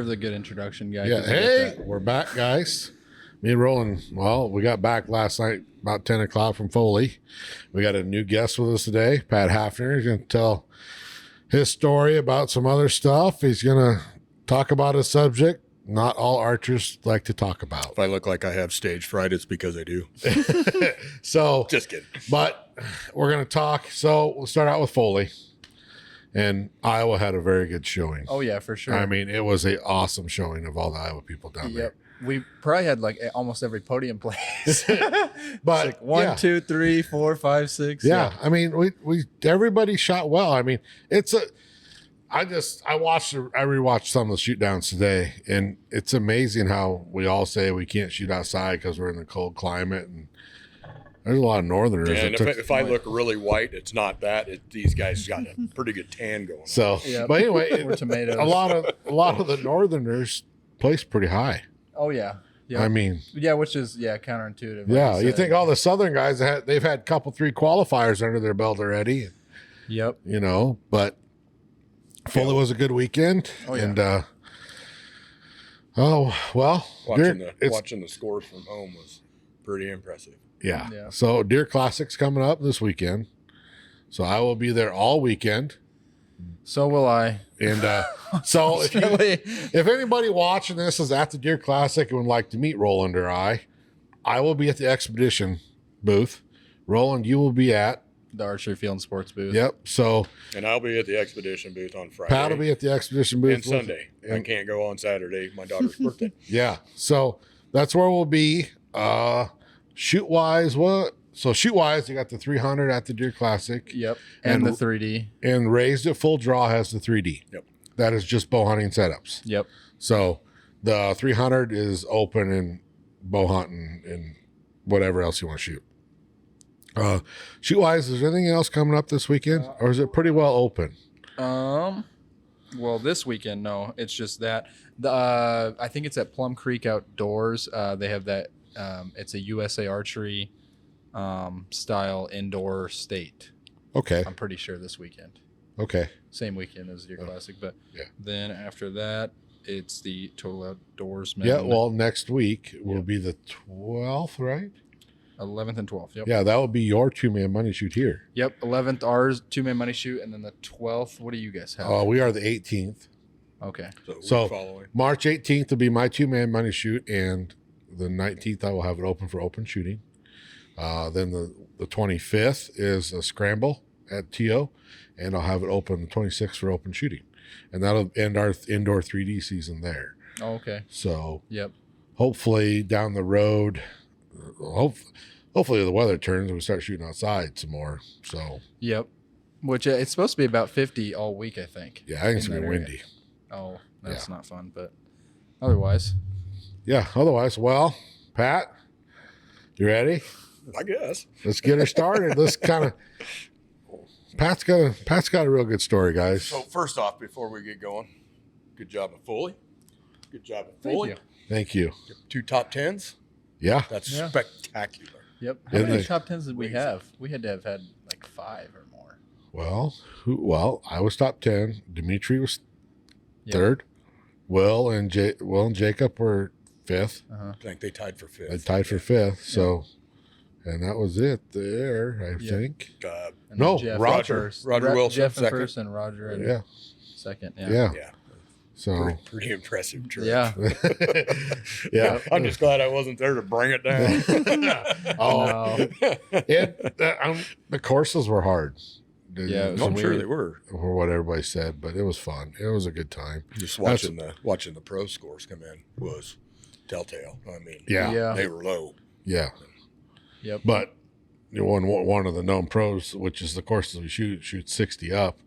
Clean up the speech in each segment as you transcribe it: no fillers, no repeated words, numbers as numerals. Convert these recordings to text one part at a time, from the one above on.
The good introduction, guy. Yeah. Hey, we're back, guys. Me and Roland, well, we got back last night about 10 o'clock from Foley. We got a new guest with us today, Pat Haefner. He's going to tell his story about some other stuff. He's going to talk about a subject not all archers like to talk about. If I look like I have stage fright, it's because I do. So, just kidding. But we're going to talk. So we'll start out with Foley. And Iowa had a very good showing. Oh, yeah, for sure. I mean, it was an awesome showing of all the Iowa people down there. We probably had like almost every podium place. But like 1, 2, 3, 4, 5, 6. Yeah. I mean, we everybody shot well. I mean, I rewatched some of the shoot downs today, and it's amazing how we all say we can't shoot outside because we're in the cold climate, and there's a lot of northerners. Yeah, and if I look really white, it's not that. These guys got a pretty good tan going on. So, but anyway, We're tomatoes. a lot of the northerners placed pretty high. Oh, yeah. Yeah. I mean, which is counterintuitive. Yeah, you think all the southern guys they've had a couple 3 qualifiers under their belt already. Yep. You know, but Foley was a good weekend. Oh, yeah. And watching the scores from home was pretty impressive. Yeah. So Deer Classic's coming up this weekend. So I will be there all weekend. So will I. And so if anybody watching this is at the Deer Classic and would like to meet Roland or I will be at the Xpedition booth. Roland, you will be at the Archery Field and Sports booth. Yep. So, and I'll be at the Xpedition booth on Friday. Pat will be at the Expedition booth and Sunday. I can't go on Saturday. My daughter's birthday. Yeah. So that's where we'll be. Shoot wise, you got the 300 at the Deer Classic. Yep. And the 3D. And Raised at Full Draw has the 3D. Yep. That is just bow hunting setups. Yep. So the 300 is open and bow hunting and whatever else you want to shoot. Shoot wise, is there anything else coming up this weekend, or is it pretty well open? Well, this weekend, no. It's just that I think it's at Plum Creek Outdoors. They have that. It's a USA Archery style indoor state. Okay. I'm pretty sure this weekend. Okay. Same weekend as Deer Classic, but yeah. Then after that, it's the Total Outdoorsman. Yeah. Well, next week will be the 12th, right? 11th and 12th. Yep. Yeah, that will be your 2-man money shoot here. Yep. 11th ours 2-man money shoot, and then the 12th. What do you guys have? We are the 18th. Okay. So March 18th will be my 2-man money shoot, and the 19th I will have it open for open shooting. Then the 25th is a scramble at TO, and I'll have it open the 26th for open shooting, and that'll end our indoor 3D season there. Oh, okay. So yep. Hopefully down the road, hopefully the weather turns and we start shooting outside some more. So yep. Which it's supposed to be about 50 all week, I think. Yeah, I think it's gonna be windy. Oh, that's not fun, but otherwise. Yeah, otherwise, well, Pat, you ready? I guess. Let's get her started. Let's kind of Pat's got a real good story, guys. So first off, before we get going, good job at Foley. Good job at Foley. Thank you. 2 top 10s. Yeah. That's spectacular. Yep. How many top 10s did we have? We had to have had like 5 or more. Well, I was top 10. Dimitri was third. Will and Jacob were 5th. I think they tied for 5th. They tied for 5th. So, and that was it there, I think. No, Roger Wilson, Jeff in second. first, and Roger in second. Yeah. So pretty impressive trip. Yeah. Yeah. I'm just glad I wasn't there to bring it down. The courses were hard. Yeah, I'm sure they were. For what everybody said, but it was fun. It was a good time. Just watching the pro scores come in was telltale. I mean, they were low. Yeah. Yep. But one of the known pros, which is the courses we shoot 60 up.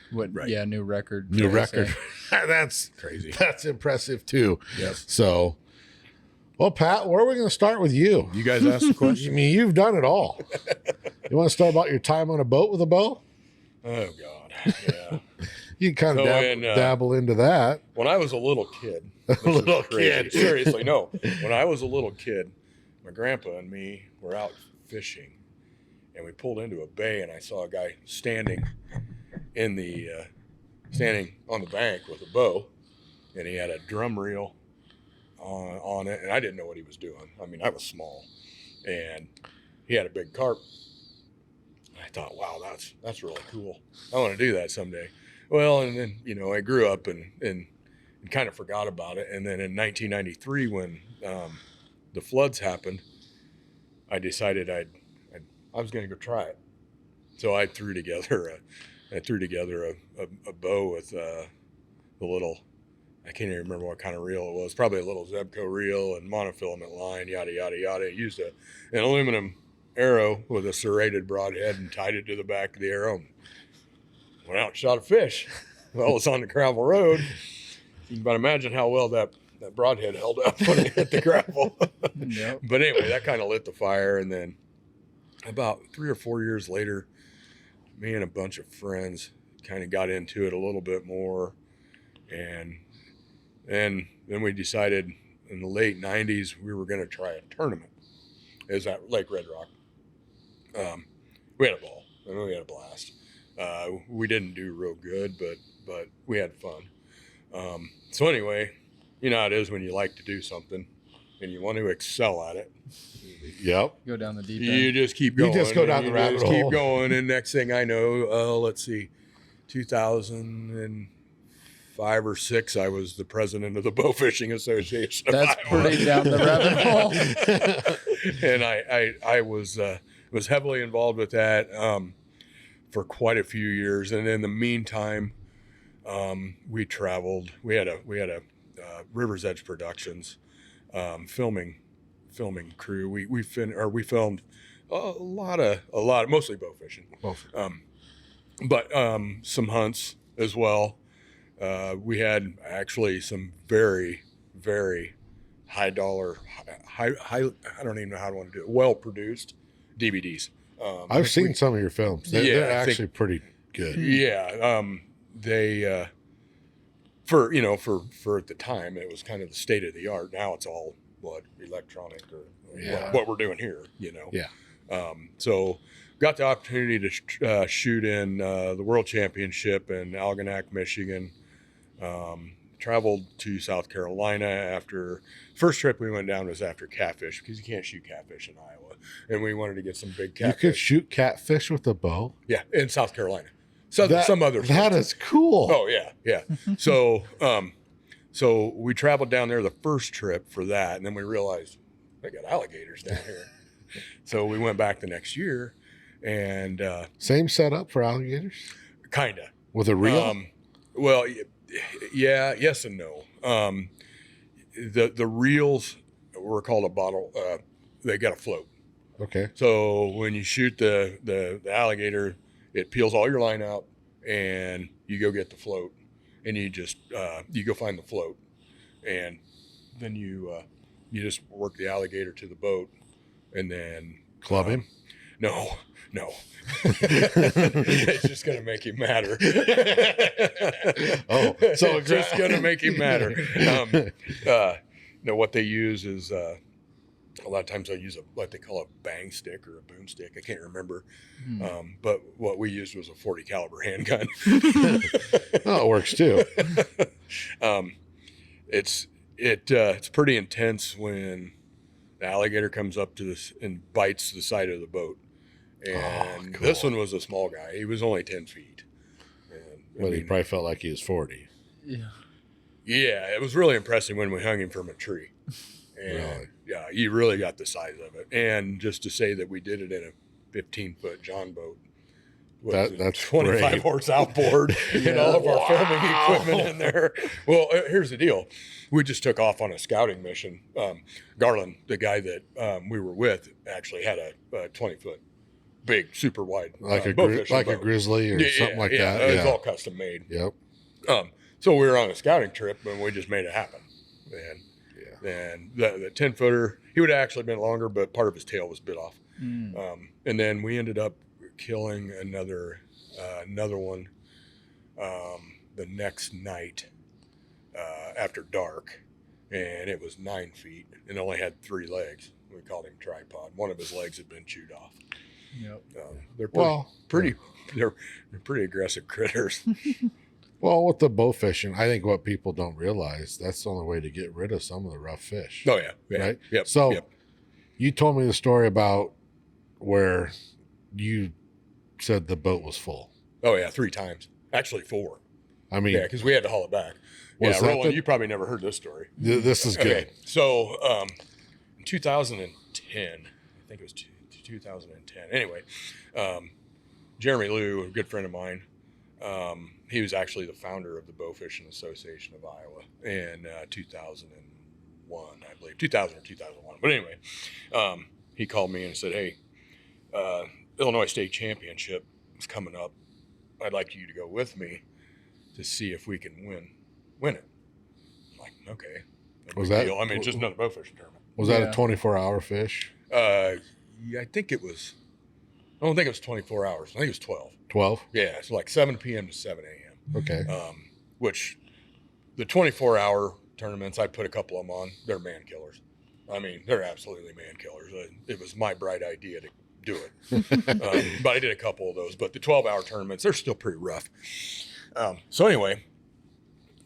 New record. New record. That's crazy. That's impressive too. Yes. So, well, Pat, where are we going to start with you? You guys asked the question. I mean, you've done it all. You want to start about your time on a boat with a bow? Oh God. Yeah. You can kind of dabble into that. When I was a little kid. Seriously, no. When I was a little kid, my grandpa and me were out fishing, and we pulled into a bay, and I saw a guy standing on the bank with a bow, and he had a drum reel on it, and I didn't know what he was doing. I mean, I was small, and he had a big carp. I thought, wow, that's really cool. I want to do that someday. Well, and then, you know, I grew up and kind of forgot about it. And then in 1993, when the floods happened, I decided I was going to go try it. So I threw together a bow with the little, I can't even remember what kind of reel it was. Probably a little Zebco reel and monofilament line, yada yada yada. I used an aluminum arrow with a serrated broadhead and tied it to the back of the arrow. Went out and shot a fish. Well, it's on the gravel road. You can about imagine how well that broadhead held up when it hit the gravel. Yep. But anyway, that kind of lit the fire. And then about 3 or 4 years later, me and a bunch of friends kind of got into it a little bit more. And then we decided in the late 90s we were going to try a tournament. It was at Lake Red Rock. We had a ball and we had a blast. We didn't do real good, but we had fun. So anyway, you know how it is when you like to do something and you want to excel at it. Yep. Go down the deep end. You just keep going. You just go down the rabbit hole. Keep going, and next thing I know, let's see, 2005 or 6, I was the president of the Bowfishing Association of That's Iowa. pretty down the rabbit hole. And I was heavily involved with that for quite a few years. And in the meantime, we traveled. We had a River's Edge Productions filming crew. We filmed a lot of mostly bow fishing. But some hunts as well. We had actually some very, very high dollar, I don't even know how to want to do it, well produced DVDs. I've seen some of your films. They're actually pretty good. Yeah. They for at the time it was kind of the state of the art. Now it's all electronic or what we're doing here, you know. Yeah. So got the opportunity to shoot in the World Championship in Algonac, Michigan. Traveled to South Carolina after first trip we went down was after catfish because you can't shoot catfish in Iowa, and we wanted to get some big catfish. You could shoot catfish with a bow? Yeah, in South Carolina. So some other that is cool. Oh yeah. So so we traveled down there the first trip for that, and then we realized they got alligators down here. So we went back the next year, and same setup for alligators? Kinda With a reel? Well, yeah, yes and no. The reels were called a bottle. They got a float. Okay. So when you shoot the alligator, it peels all your line out, and you go get the float, and you just you go find the float, and then you just work the alligator to the boat, and then Club him? No. It's just going to make him madder. Oh, so it's just going to make him madder. What they use is a lot of times they'll use what they call a bang stick or a boomstick. I can't remember. But what we used was a 40 caliber handgun. Oh, it works too. It's pretty intense when the alligator comes up to this and bites the side of the boat. And cool. This one was a small guy. He was only 10 feet. But he probably felt like he was 40. Yeah. Yeah, it was really impressive when we hung him from a tree. And Really? yeah, you really got the size of it. And just to say that we did it in a 15-foot John boat. With That's 25 great. horse outboard and all of our filming equipment in there. Well, here's the deal. We just took off on a scouting mission. Garland, the guy that we were with, actually had a 20-foot big, super wide Like a boat. grizzly or something like that. It was Yeah. all custom made. Yep. So we were on a scouting trip and we just made it happen. And the 10-footer, he would have actually been longer, but part of his tail was bit off. And then we ended up killing another one the next night after dark, and it was 9 feet and only had 3 legs. We called him tripod. One of his legs had been chewed off. Yep. They're Well, pretty aggressive critters. Well, with the bow fishing, I think what people don't realize, that's the only way to get rid of some of the rough fish. Oh yeah. Right? Yep. So yep. you told me the story about where you said the boat was full. Oh yeah, 3 times. Actually 4. I mean, Yeah, because we had to haul it back. Was Yeah, that Roland, the- you probably never heard this story. this is good. Okay, so in 2010, I think it was 2010. Anyway, Jeremy Liu, a good friend of mine, he was actually the founder of the Bowfishing Association of Iowa in 2001, I believe, 2000 or 2001. But anyway, he called me and said, "Hey, Illinois State Championship is coming up. I'd like you to go with me to see if we can win it." I'm like, okay. No Was big that- deal. I mean, it's just another bowfishing tournament. Was that Yeah. a 24-hour fish? Yeah, I think it was. I don't think it was 24 hours. I think it was 12. 12? Yeah, it's like 7 p.m. to 7 a.m. Okay. Which the 24-hour tournaments, I put a couple of them on. They're man killers. I mean, they're absolutely man killers. It was my bright idea to do it. But I did a couple of those. But the 12-hour tournaments, they're still pretty rough. So anyway,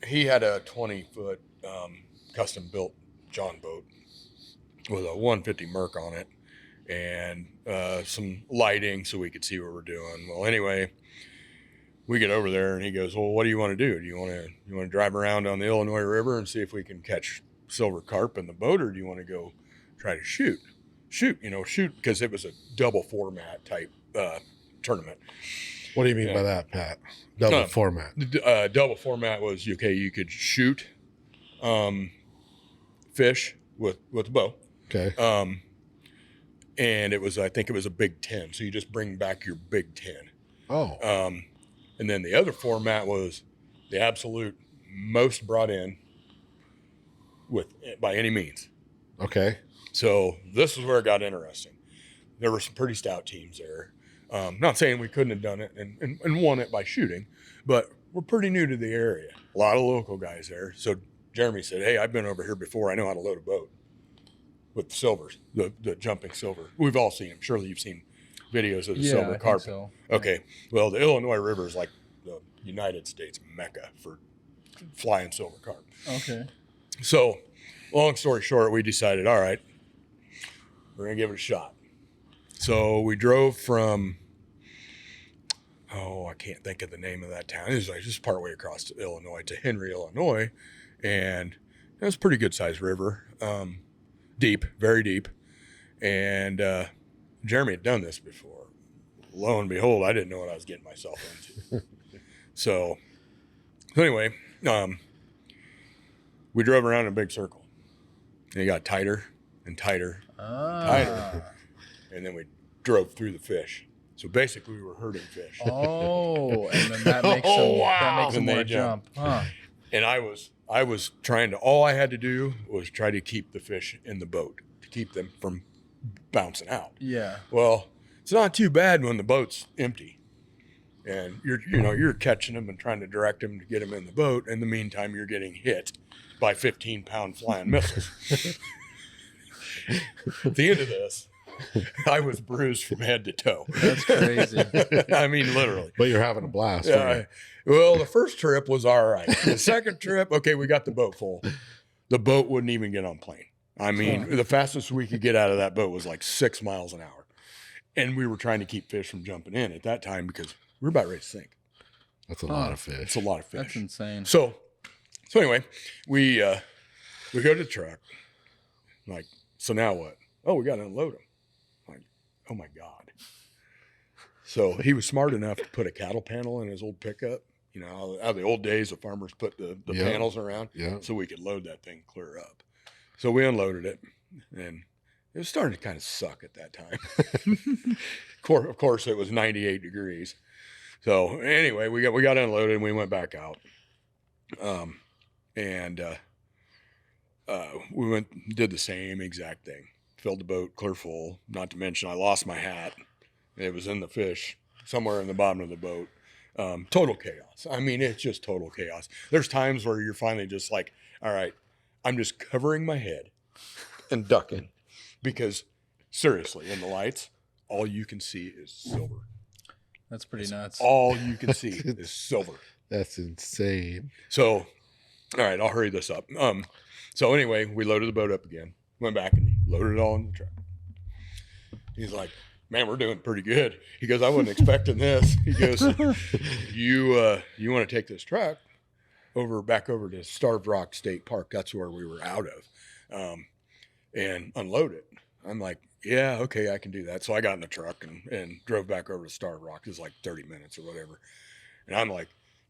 he had a 20-foot custom-built John boat with a 150 Merc on it and some lighting so we could see what we're doing. Well, anyway, we get over there and he goes, "Well, what do you want to do? Do you want to drive around on the Illinois River and see if we can catch silver carp in the boat, or do you want to go try to shoot because it was a double format type tournament." What do you mean by that, Pat? Double format. Double format was, okay, you could shoot fish with a bow. Okay. And I think it was a Big 10. So you just bring back your Big 10. Oh. And then the other format was the absolute most brought in by any means. Okay. So this is where it got interesting. There were some pretty stout teams there. Not saying we couldn't have done it and won it by shooting, but we're pretty new to the area. A lot of local guys there. So Jeremy said, "Hey, I've been over here before. I know how to load a boat with the silvers, the jumping silver. We've all seen them. Surely you've seen videos of the Yeah, silver I carp." think so. Okay. Well, the Illinois River is like the United States Mecca for flying silver carp. Okay. So, long story short, we decided, all right, we're going to give it a shot. So we drove from, I can't think of the name of that town. It was like just partway across to Illinois to Henry, Illinois. And it was a pretty good sized river. Deep, very deep. And Jeremy had done this before. Lo and behold, I didn't know what I was getting myself into. So anyway, we drove around in a big circle. And it got tighter and tighter, tighter. And then we drove through the fish. So basically we were herding fish. Oh, and then that makes them And more they jump. Huh. And I was trying to, all I had to do was try to keep the fish in the boat, to keep them from bouncing out. Yeah. Well, it's not too bad when the boat's empty and you're catching them and trying to direct them to get them in the boat. In the meantime, you're getting hit by 15-pound flying missiles. At the end of this, I was bruised from head to toe. That's crazy. I mean, literally. But you're having a blast. aren't you? Well, the first trip was all right. The second trip, okay, we got the boat full. The boat wouldn't even get on plane. I mean, the fastest we could get out of that boat was like 6 miles an hour. And we were trying to keep fish from jumping in at that time because we were about ready to sink. That's a lot of fish. It's a lot of fish. That's insane. So anyway, we go to the truck. Like, so now what? Oh, we got to unload them. Like, oh my God. So he was smart enough to put a cattle panel in his old pickup. You know, how the old days the farmers put the panels around so we could load that thing clear up. So we unloaded it, and it was starting to kind of suck at that time. Of course, it was 98 degrees. So anyway, we got unloaded and we went back out. We did the same exact thing. Filled the boat clear full. Not to mention I lost my hat. It was in the fish somewhere in the bottom of the boat. Total chaos. I mean, it's just total chaos. There's times where you're finally just like, all right, I'm just covering my head and ducking because seriously, in the lights, all you can see is silver. That's pretty nuts. All you can see is silver. That's insane. So, all right, I'll hurry this up. So anyway, we loaded the boat up again, went back and loaded it all in the truck. He's like, man, we're doing pretty good. He goes, I wasn't expecting this. He goes, you want to take this truck back over to Starved Rock State Park. That's where we were out of, and unload it. I'm like, yeah, okay, I can do that. So I got in the truck and drove back over to Starved Rock. It was like 30 minutes or whatever. And I'm like,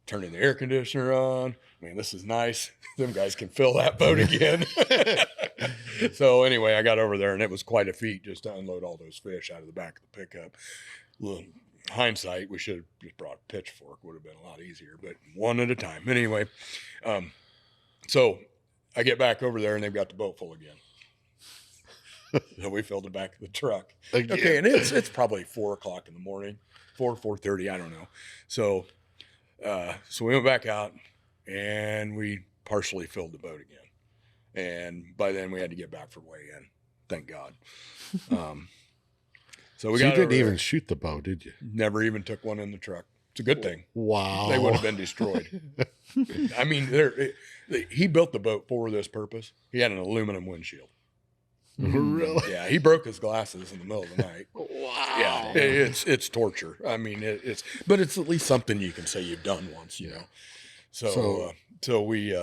turning the air conditioner on. Man, this is nice. Them guys can fill that boat again. So anyway, I got over there, and it was quite a feat just to unload all those fish out of the back of the pickup. Well, hindsight, we should have just brought a pitchfork. Would have been a lot easier, but one at a time. Anyway, so I get back over there, and they've got the boat full again. So we filled the back of the truck. Again. Okay, and it's probably 4:00 in the morning, 4:30, I don't know. So we went back out, and we partially filled the boat again. And by then we had to get back for weigh-in. Thank God. So we So got you didn't over even there. shoot the boat, did you? Never even took one in the truck. It's a good thing. Wow. They would have been destroyed. I mean, he built the boat for this purpose. He had an aluminum windshield. Really? Yeah, he broke his glasses in the middle of the night. Wow. Yeah, it's torture. I mean, but it's at least something you can say you've done once, you know. So we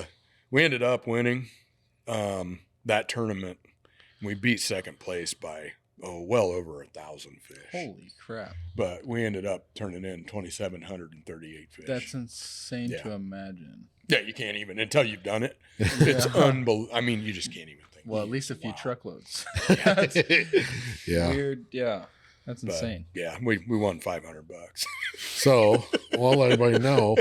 ended up winning that tournament. We beat second place by well over 1,000 fish. Holy crap. But we ended up turning in 2,738 fish. That's insane Yeah. to imagine. Yeah, you can't even until you've done it. It's unbelievable. I mean, you just can't even think. Well, at least a few Wow. truckloads. Yeah. Weird. Yeah. That's But, insane. yeah, we won $500. So, well, let everybody know,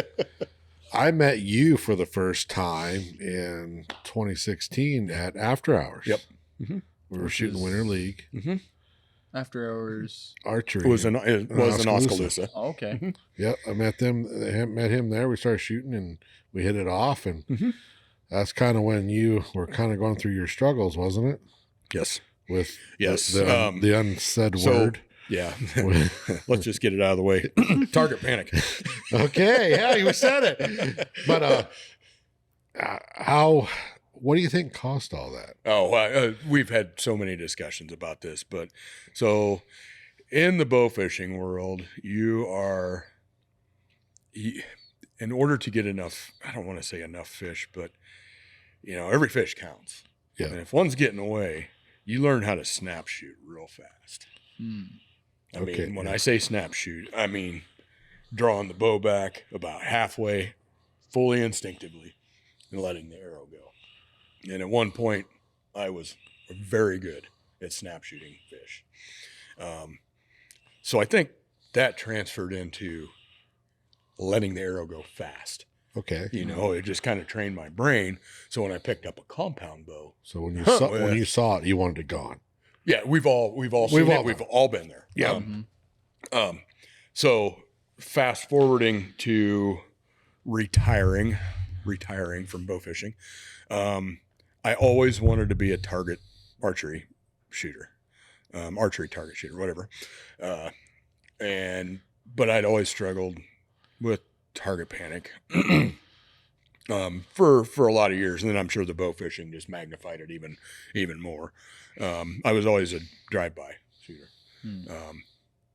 I met you for the first time in 2016 at After Hours. Yep. Mm-hmm. We were Which shooting is- Winter League Mm-hmm. After hours. archery. It was in Oskaloosa. Oh, okay. Yep, I met him there. We started shooting and we hit it off, and Mhm. that's kind of when you were kind of going through your struggles, wasn't it? Yes. With Yes. the unsaid word. Yeah. Let's just get it out of the way. Target panic. Okay, yeah, you said it. But what do you think caused all that? Oh, we've had so many discussions about this, but so in the bow fishing world, in order to get enough, I don't want to say enough fish, but every fish counts. Yeah. And if one's getting away, you learn how to snap shoot real fast. I Okay, mean, when yeah. I say snap shoot, I mean drawing the bow back about halfway, fully instinctively, and letting the arrow go. And at one point, I was very good at snap shooting fish. So I think that transferred into letting the arrow go fast. Okay. It just kind of trained my brain. So when I picked up a compound bow, So when you Well, saw it, you wanted it gone. yeah, we've all seen it. We've all been there. Yeah. So fast forwarding to retiring from bow fishing, I always wanted to be a target archery shooter, archery target shooter, whatever. But I'd always struggled with target panic for a lot of years, and then I'm sure the bow fishing just magnified it even more. I was always a drive-by shooter,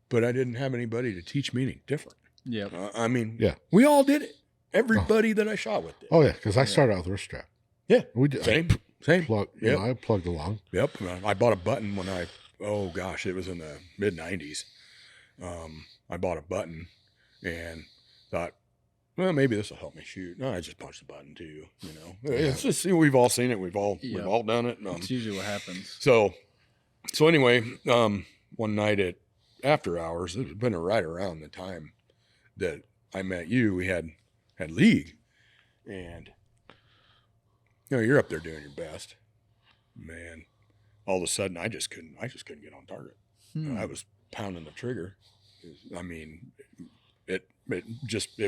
but I didn't have anybody to teach me any different. Yep. I mean, Yeah. we all did it. Everybody that I shot with did. Oh yeah, because I started out with wrist strap. Yeah, We did. same. Yep. I plugged along. Yep. I bought a button when it was in the mid 90s. I bought a button and thought, well, maybe this will help me shoot. No, I just punched the button too. It's just, we've all seen it. We've all done it. That's usually what happens. So anyway, one night at After Hours, it had been right around the time that I met you. We had league, and you're up there doing your best, man. All of a sudden, I just couldn't get on target. I was pounding the trigger. I mean, it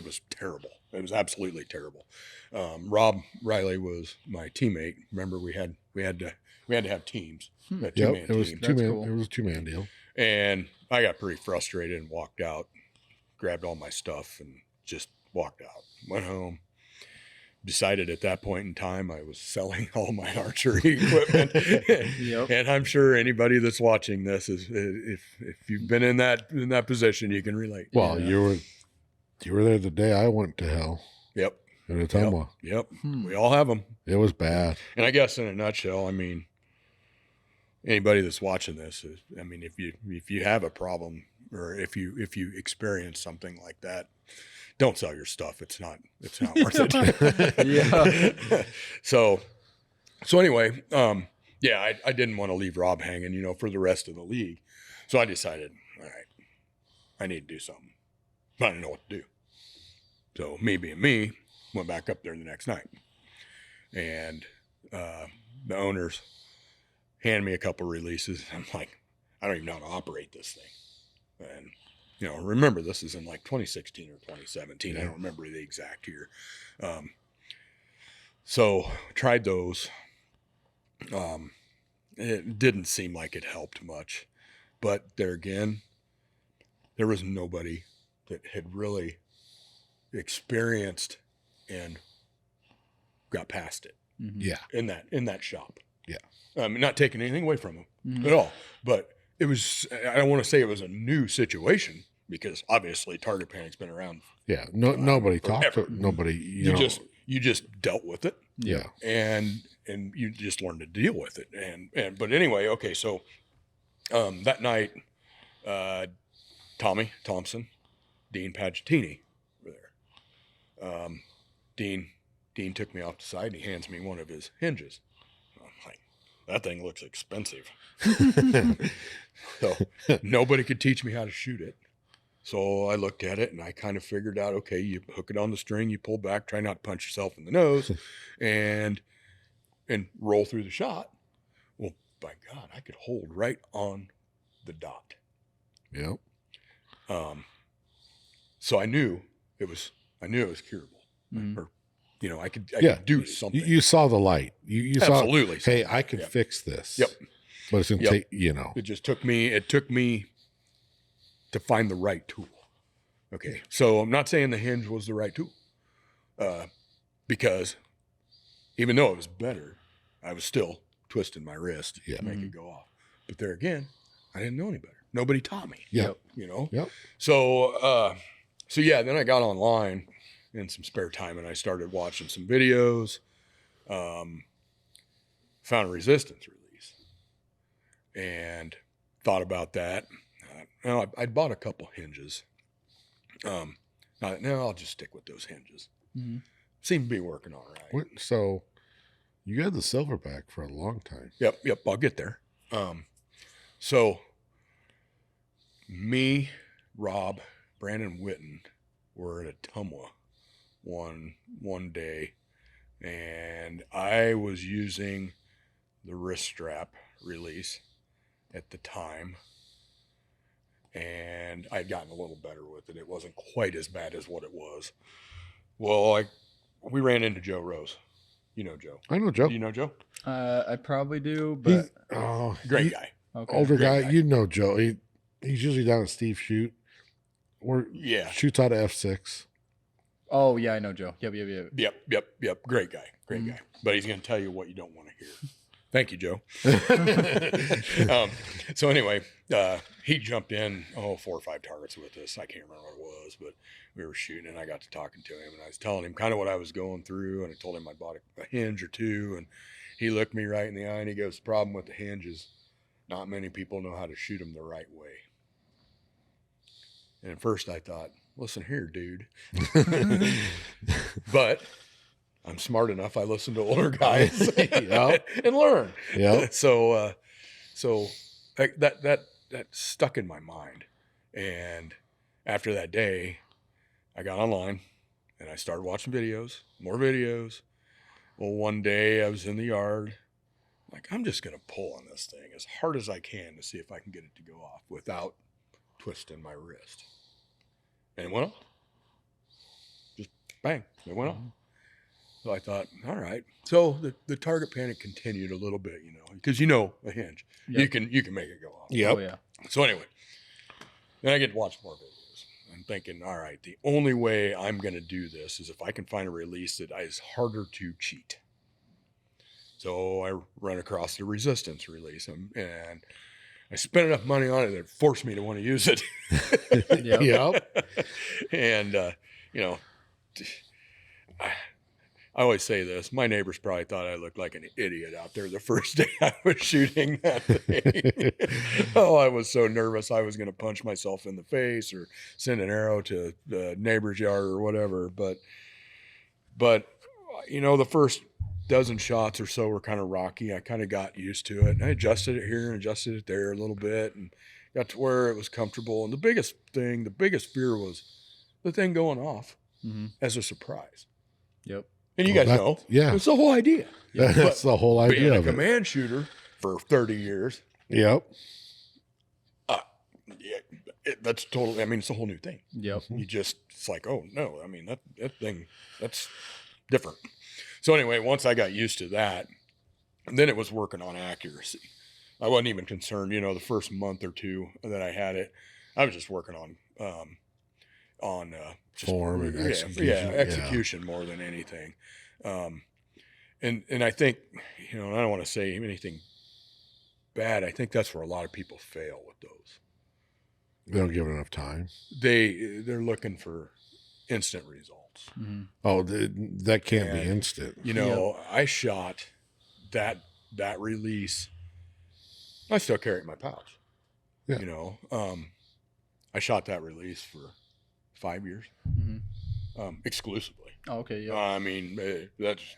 was terrible. It was absolutely terrible. Rob Riley was my teammate. Remember, we had to have teams. A Yep, two-man it was team. two-man. cool. It was a two-man deal. And I got pretty frustrated and walked out, grabbed all my stuff, and just walked out, went home. Decided at that point in time I was selling all my archery equipment. Yep. And I'm sure anybody that's watching this is, if you've been in that position, you can relate. Well, you were there the day I went to hell. Yep. In Ottumwa. Yep. We all have them. It was bad. And I guess in a nutshell, I mean, anybody that's watching this is, I mean, if you have a problem, or if you experience something like that, don't sell your stuff. It's not worth it. Yeah. So anyway, I didn't want to leave Rob hanging, for the rest of the league. So I decided, all right, I need to do something. I didn't know what to do. So me being me, went back up there the next night. And the owners hand me a couple releases. I'm like, I don't even know how to operate this thing. And remember, this is in like 2016 or 2017. I don't remember the exact year. So tried those. It didn't seem like it helped much, but there again, there was nobody that had really experienced and got past it. Mm-hmm. Yeah. In that shop. Yeah. Not taking anything away from them at all, but it was, I don't want to say it was a new situation, because obviously target panic's been around. Yeah. Nobody talked forever. to nobody. You just dealt with it. Yeah. And you just learned to deal with it. But anyway, okay. So, that night, Tommy Thompson, Dean Pagettini were there. Dean took me off the side and he hands me one of his hinges. I'm like, that thing looks expensive. So nobody could teach me how to shoot it. So I looked at it and I kind of figured out, okay, you hook it on the string, you pull back, try not to punch yourself in the nose, and roll through the shot. Well, by God, I could hold right on the dot. Yep. So I knew it was curable. Mm-hmm. Or, I could do something. You saw the light. You saw, absolutely. hey, I can fix this. Yep. But it's going to take, It just took me to find the right tool. Okay. So I'm not saying the hinge was the right tool. Because even though it was better, I was still twisting my wrist to make it go off. But there again, I didn't know any better. Nobody taught me. Yep. Yep. So then I got online in some spare time and I started watching some videos. Found a resistance release and thought about that. I'd bought a couple hinges. I'll just stick with those hinges. Mm-hmm. Seem to be working all right. So you had the silverback for a long time. Yep. I'll get there. So me, Rob, Brandon Witten were at Ottumwa one day, and I was using the wrist strap release at the time, and I'd gotten a little better with it. It wasn't quite as bad as what it was. Well, we ran into Joe Rose. You know Joe. I know Joe. Do you know Joe? I probably do, but Great guy. okay. Older Great guy. guy. You know Joe. He's usually down at Steve Shoot. Or shoots out of F6. Oh yeah, I know Joe. Yep. Yep. Great guy. Guy. But he's going to tell you what you don't want to hear. Thank you, Joe. So anyway, he jumped in, 4 or 5 targets with us. I can't remember what it was, but we were shooting and I got to talking to him and I was telling him kind of what I was going through. And I told him I bought a hinge or two, and he looked me right in the eye and he goes, the problem with the hinge is not many people know how to shoot them the right way. And at first I thought, listen here, dude. But I'm smart enough. I listen to older guys and learn. Yeah. So that stuck in my mind. And after that day, I got online and I started watching more videos. Well, one day I was in the yard, like, I'm just going to pull on this thing as hard as I can to see if I can get it to go off without twisting my wrist. And it went off. Just bang, it went off. So I thought, all right. So the target panic continued a little bit, because a hinge. Yep. You can make it go off. Yep. Oh yeah. So anyway, then I get to watch more videos. I'm thinking, all right, the only way I'm going to do this is if I can find a release that is harder to cheat. So I run across the resistance release, and I spent enough money on it that it forced me to want to use it. Yep. And, I always say this. My neighbors probably thought I looked like an idiot out there the first day I was shooting that thing. Oh, I was so nervous I was going to punch myself in the face or send an arrow to the neighbor's yard or whatever. But the first dozen shots or so were kind of rocky. I kind of got used to it. And I adjusted it here and adjusted it there a little bit and got to where it was comfortable. And the biggest fear was the thing going off as a surprise. Yep. And you guys know, it's the whole idea. That's the whole idea being a of it. command shooter for 30 years. Yep. That's totally, it's a whole new thing. Yep. It's like, oh no, that thing, that's different. So anyway, once I got used to that, then it was working on accuracy. I wasn't even concerned, the first month or two that I had it, I was just working on just form and execution. Execution more than anything. And I think, I don't want to say anything bad. I think that's where a lot of people fail with those. They don't give it enough time. They're looking for instant results. Mm-hmm. Oh, that can't be instant. I shot that release. I still carry it in my pouch. Yeah. I shot that release for 5 years, exclusively. Oh, okay. Yeah.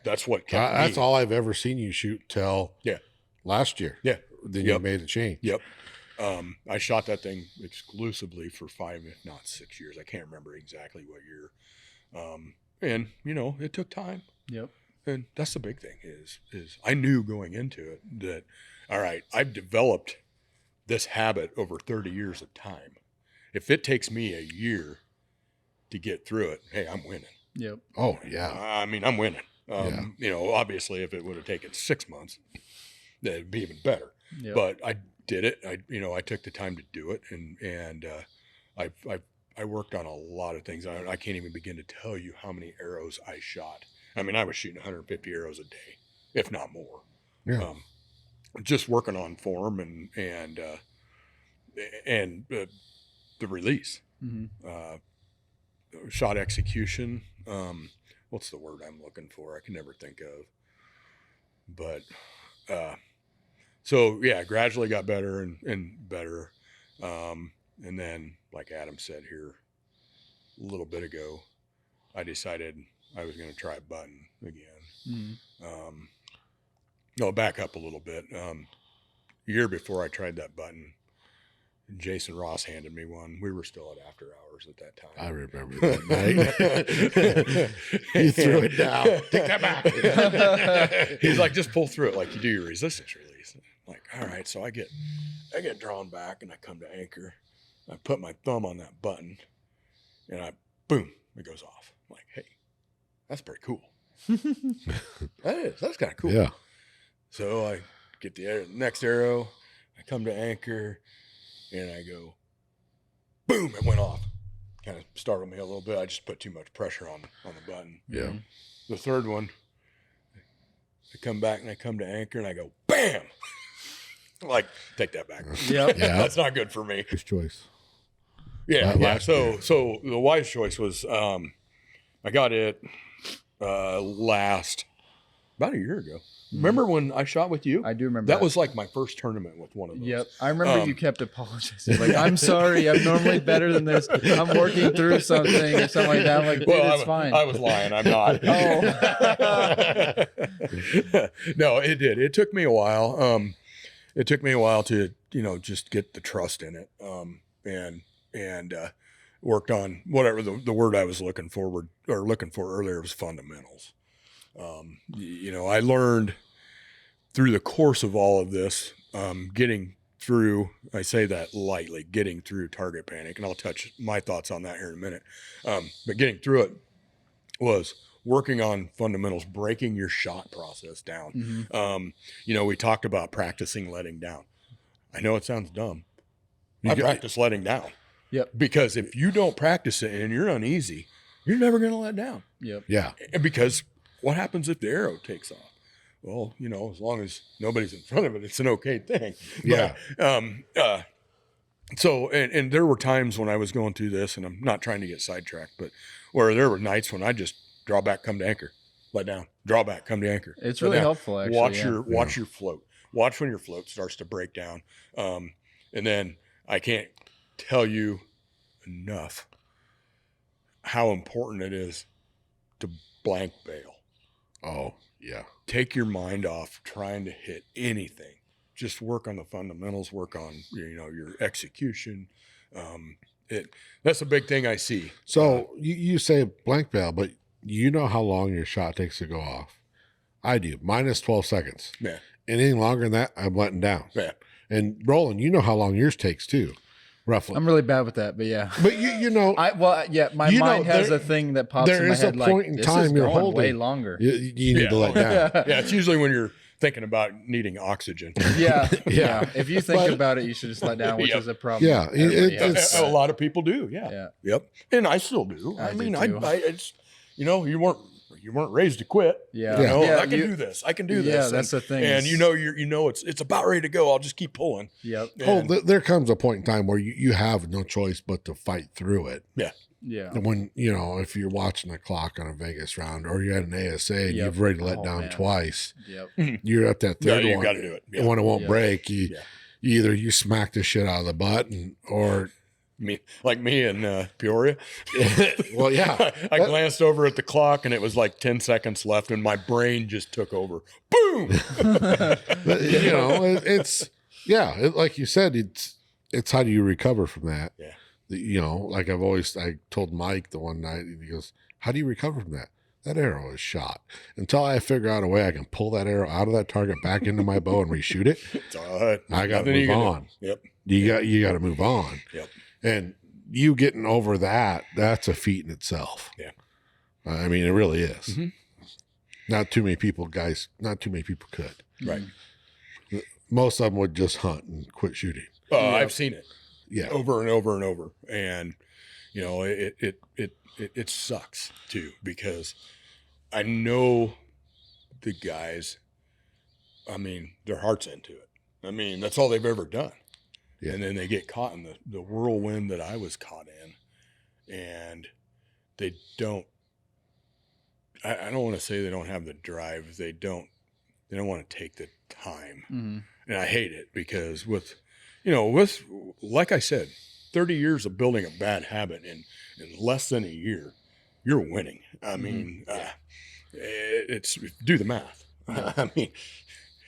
That's what kept me. That's all I've ever seen you shoot till last year. Yeah. Then you made a change. Yep. I shot that thing exclusively for 5, if not 6 years. I can't remember exactly what year. And it took time. Yep. And that's the big thing is I knew going into it that, all right, I've developed this habit over 30 years of time. If it takes me a year to get through it, hey, I'm winning. Yep. Oh, yeah. I'm winning. Obviously if it would have taken 6 months, that'd be even better. Yep. But I did it. I took the time to do it, and I worked on a lot of things. I can't even begin to tell you how many arrows I shot. I was shooting 150 arrows a day, if not more. Yeah. Just working on form and the release, shot execution. What's the word I'm looking for? I can never think of. But so yeah, gradually got better and better. And then, like Adam said here a little bit ago, I decided I was going to try button again. No, back up a little bit. A year before I tried that button, Jason Ross handed me one. We were still at after hours at that time. I remember that night. He threw it down. Take that back. He's like, just pull through it like you do your resistance release. I'm like, all right. So I get drawn back and I come to anchor. I put my thumb on that button and boom, it goes off. I'm like, hey, that's pretty cool. That's kind of cool. Yeah. So I get the next arrow. I come to anchor and I go, boom, it went off. Kind of startled me a little bit. I just put too much pressure on the button. Yeah. The third one, I come back and I come to anchor and I go, bam. Like, take that back. Yep. Yeah. That's not good for me. His choice. Yeah. So the wise choice was, I got it last about a year ago. Remember when I shot with you? I do remember that. Was like my first tournament with one of those. Yep. I remember you kept apologizing. Like, I'm sorry. I'm normally better than this. I'm working through something or something like that. I'm like, dude, it's fine. I was lying. I'm not. No, it did. It took me a while. It took me a while to, just get the trust in it. And worked on whatever the word I was looking for earlier was fundamentals. I learned through the course of all of this, getting through, I say that lightly, getting through target panic, and I'll touch my thoughts on that here in a minute. But getting through it was working on fundamentals, breaking your shot process down. Mm-hmm. We talked about practicing letting down. I know it sounds dumb. I practice letting down. Yep. Because if you don't practice it and you're uneasy, you're never going to let down. Yep. Yeah. And because what happens if the arrow takes off? Well, as long as nobody's in front of it, it's an okay thing. Yeah. But, so, and there were times when I was going through this, and I'm not trying to get sidetracked, but where there were nights when I just draw back, come to anchor, let down, draw back, come to anchor. It's let really down. helpful, actually. Watch your float. Watch when your float starts to break down. And then I can't tell you enough how important it is to blank bail. Oh, yeah. Take your mind off trying to hit anything. Just work on the fundamentals, work on, your execution. That's a big thing I see. So you say blank bail, but you know how long your shot takes to go off. I do. Mine is 12 seconds. Yeah. Anything longer than that, I'm letting down. Yeah. And Roland, you know how long yours takes too, roughly. I'm really bad with that, but yeah. But you know, my mind has a thing that pops in my head. There is a point in time you're holding way longer. You need to let down. Yeah, it's usually when you're thinking about needing oxygen. Yeah. If you think about it, you should just let down, which is a problem. Yeah, it's a lot of people do. Yeah. Yep. And I still do. I mean, it's you weren't raised to quit. Yeah. I can do this. I can do this. Yeah, that's the thing. And it's about ready to go. I'll just keep pulling. Yep. There comes a point in time where you have no choice but to fight through it. Yeah. Yeah. And when, if you're watching the clock on a Vegas round or you're at an ASA and you've already let down twice, you're at that third one. You got to do it. Yeah. And when it won't break, either you smack the shit out of the butt or me in Peoria. Well, yeah. I glanced over at the clock and it was like 10 seconds left and my brain just took over. Boom. Like you said, it's how do you recover from that? Yeah. Like I told Mike the one night, he goes, how do you recover from that? That arrow is shot. Until I figure out a way I can pull that arrow out of that target back into my bow and reshoot it. It's all right. I got to move on. Yep. You got to move on. Yep. And you getting over that's a feat in itself. Yeah. I mean, it really is. Mm-hmm. Not too many people could. Right. Most of them would just hunt and quit shooting. I've seen it. Yeah. Over and over and over. And, it sucks too, because I know the guys, I mean, their heart's into it. I mean, that's all they've ever done. Yeah. And then they get caught in the whirlwind that I was caught in. And they don't, I don't want to say they don't have the drive. They don't want to take the time. Mm-hmm. And I hate it because with, like I said, 30 years of building a bad habit in less than a year, you're winning. I mean, it's do the math. I mean,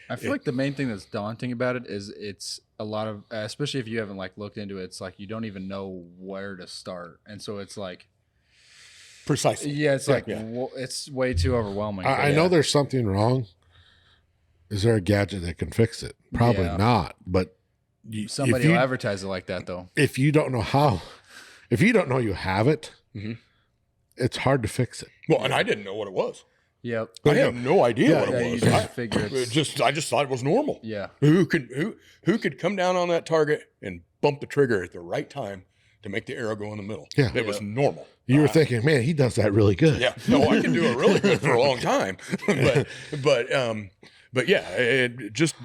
I feel like the main thing that's daunting about it is it's a lot of, especially if you haven't looked into it, it's like you don't even know where to start, and so it's like precisely. Yeah, it's it's way too overwhelming. I know there's something wrong. Is there a gadget that can fix it? Probably not. But somebody will advertise it like that, though. If you don't know how, if you don't know you have it, it's hard to fix it. Well, and I didn't know what it was. Yep. I had no idea what it was. You just figure I just thought it was normal. Yeah. Who could come down on that target and bump the trigger at the right time to make the arrow go in the middle? Yeah. It was normal. You were thinking, man, he does that really good. Yeah. No, I can do it really good for a long time. But yeah, it just,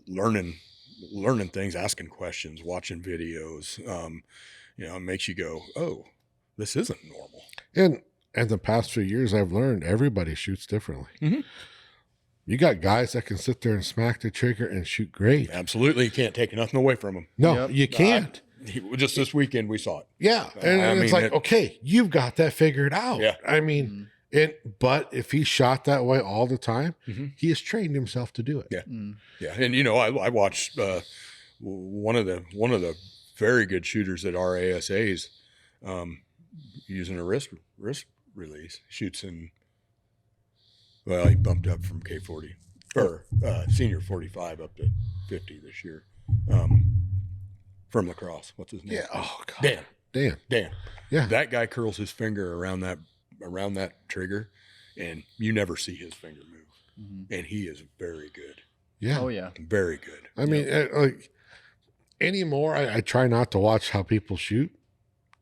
learning things, asking questions, watching videos, it makes you go, oh, this isn't normal. And the past few years, I've learned everybody shoots differently. Mm-hmm. You got guys that can sit there and smack the trigger and shoot great. Absolutely. You can't take nothing away from them. No, you can't. Just this weekend, we saw it. Yeah. And it's like, okay, you've got that figured out. Yeah. I mean, but if he shot that way all the time, he has trained himself to do it. Yeah. Yeah. And, I watched one of the very good shooters at our ASAs using a wrist release, shoots in, he bumped up from K40 or senior 45 up to 50 this year from lacrosse. What's his name? Yeah. Oh, God. Dan. Yeah. That guy curls his finger around that trigger, and you never see his finger move. And he is very good. Yeah. Oh, yeah. Very good. I mean, anymore, I try not to watch how people shoot.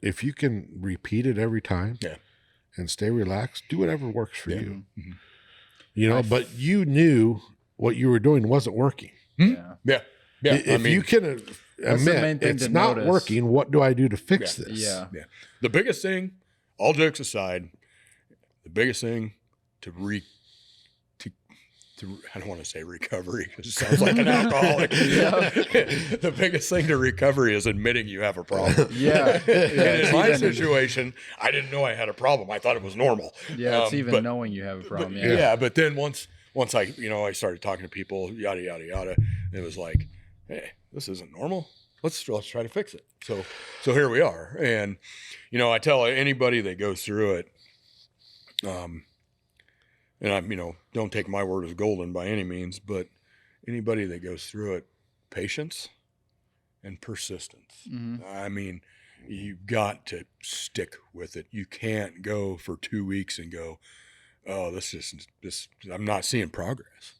If you can repeat it every time and stay relaxed, do whatever works for you. Mm-hmm. You know, but you knew what you were doing wasn't working. Yeah. If you can admit it's not working, what do I do to fix this? Yeah. The biggest thing, all jokes aside, the biggest thing to I don't want to say recovery because it sounds like an alcoholic. The biggest thing to recovery is admitting you have a problem. And in my situation, I didn't know I had a problem. I thought it was normal. It's even knowing you have a problem. But then once I started talking to people, yada yada yada, it was like, hey, this isn't normal. Let's try to fix it. So here we are. And I tell anybody that goes through it, and I'm, don't take my word as golden by any means, but anybody that goes through it, patience and persistence. Mm-hmm. I mean, you've got to stick with it. You can't go for 2 weeks and go, oh, this I'm not seeing progress.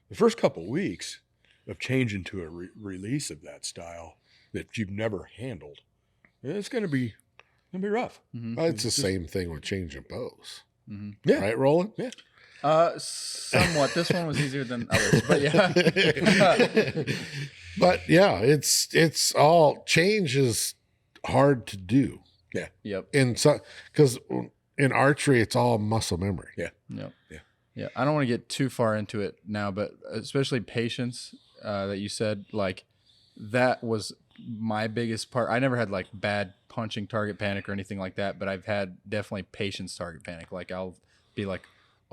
The first couple of weeks of changing to a release of that style that you've never handled, it's going to be rough. Mm-hmm. It's the same thing with changing bows. Mm-hmm. Yeah. Right, Roland? Yeah. Somewhat. This one was easier than others, but yeah. But yeah, it's all change is hard to do. Yeah. Yep. Because in archery, it's all muscle memory. Yeah. I don't want to get too far into it now, but especially patience that you said, like that was my biggest part. I never had like bad punching target panic or anything like that, but I've had definitely patience target panic. Like I'll be like,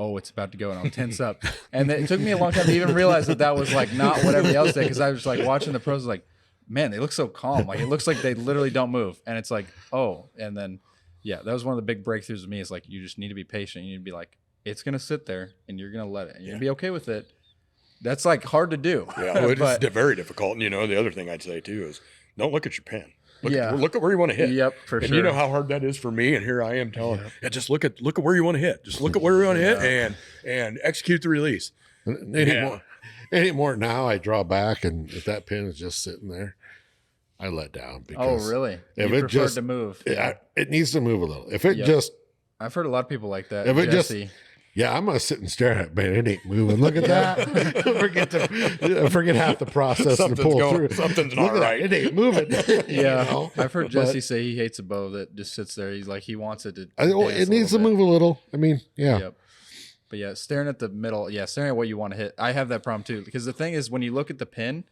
oh, it's about to go, and I'll tense up. And it took me a long time to even realize that was like not what everybody else did, because I was like watching the pros, like, man, they look so calm. Like it looks like they literally don't move. And it's like, oh, and then that was one of the big breakthroughs with me. Is like you just need to be patient. You need to be like, it's gonna sit there, and you're gonna let it, and you're gonna be okay with it. That's like hard to do. Yeah, well, it's very difficult. And the other thing I'd say too is don't look at your pen. Look at where you want to hit. Yep, for and sure. You know how hard that is for me. And here I am telling, just look at where you want to hit. Just look at where you want to hit and execute the release. Anymore now, I draw back, and if that pin is just sitting there, I let down. Because really? If you it prefer just to move. it needs to move a little. If it just, I've heard a lot of people like that. If it Jesse. just, I'm gonna sit and stare at it, man. It ain't moving. Look at that. forget half the process to pull through. Something's not right. It ain't moving. I've heard Jesse say he hates a bow that just sits there. He's like, he wants it to. It needs to move a little. I mean, Yep. But staring at the middle, staring at what you want to hit. I have that problem too, because the thing is, when you look at the pin,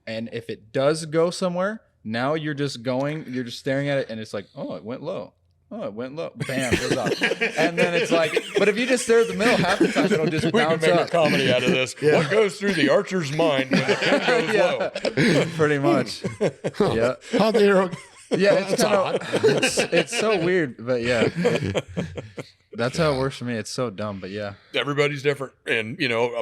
and if it does go somewhere, now you're just staring at it, and it's like, oh, it went low. Oh, it went low. Bam, goes up. And then it's like, but if you just stare at the middle, half the time it'll just bounce up. We can make a comedy out of this. What goes through the archer's mind when the pin goes low? Pretty much. Yeah. How the arrow? Yeah, it's kind of, it's so weird, but that's how it works for me. It's so dumb, but everybody's different. And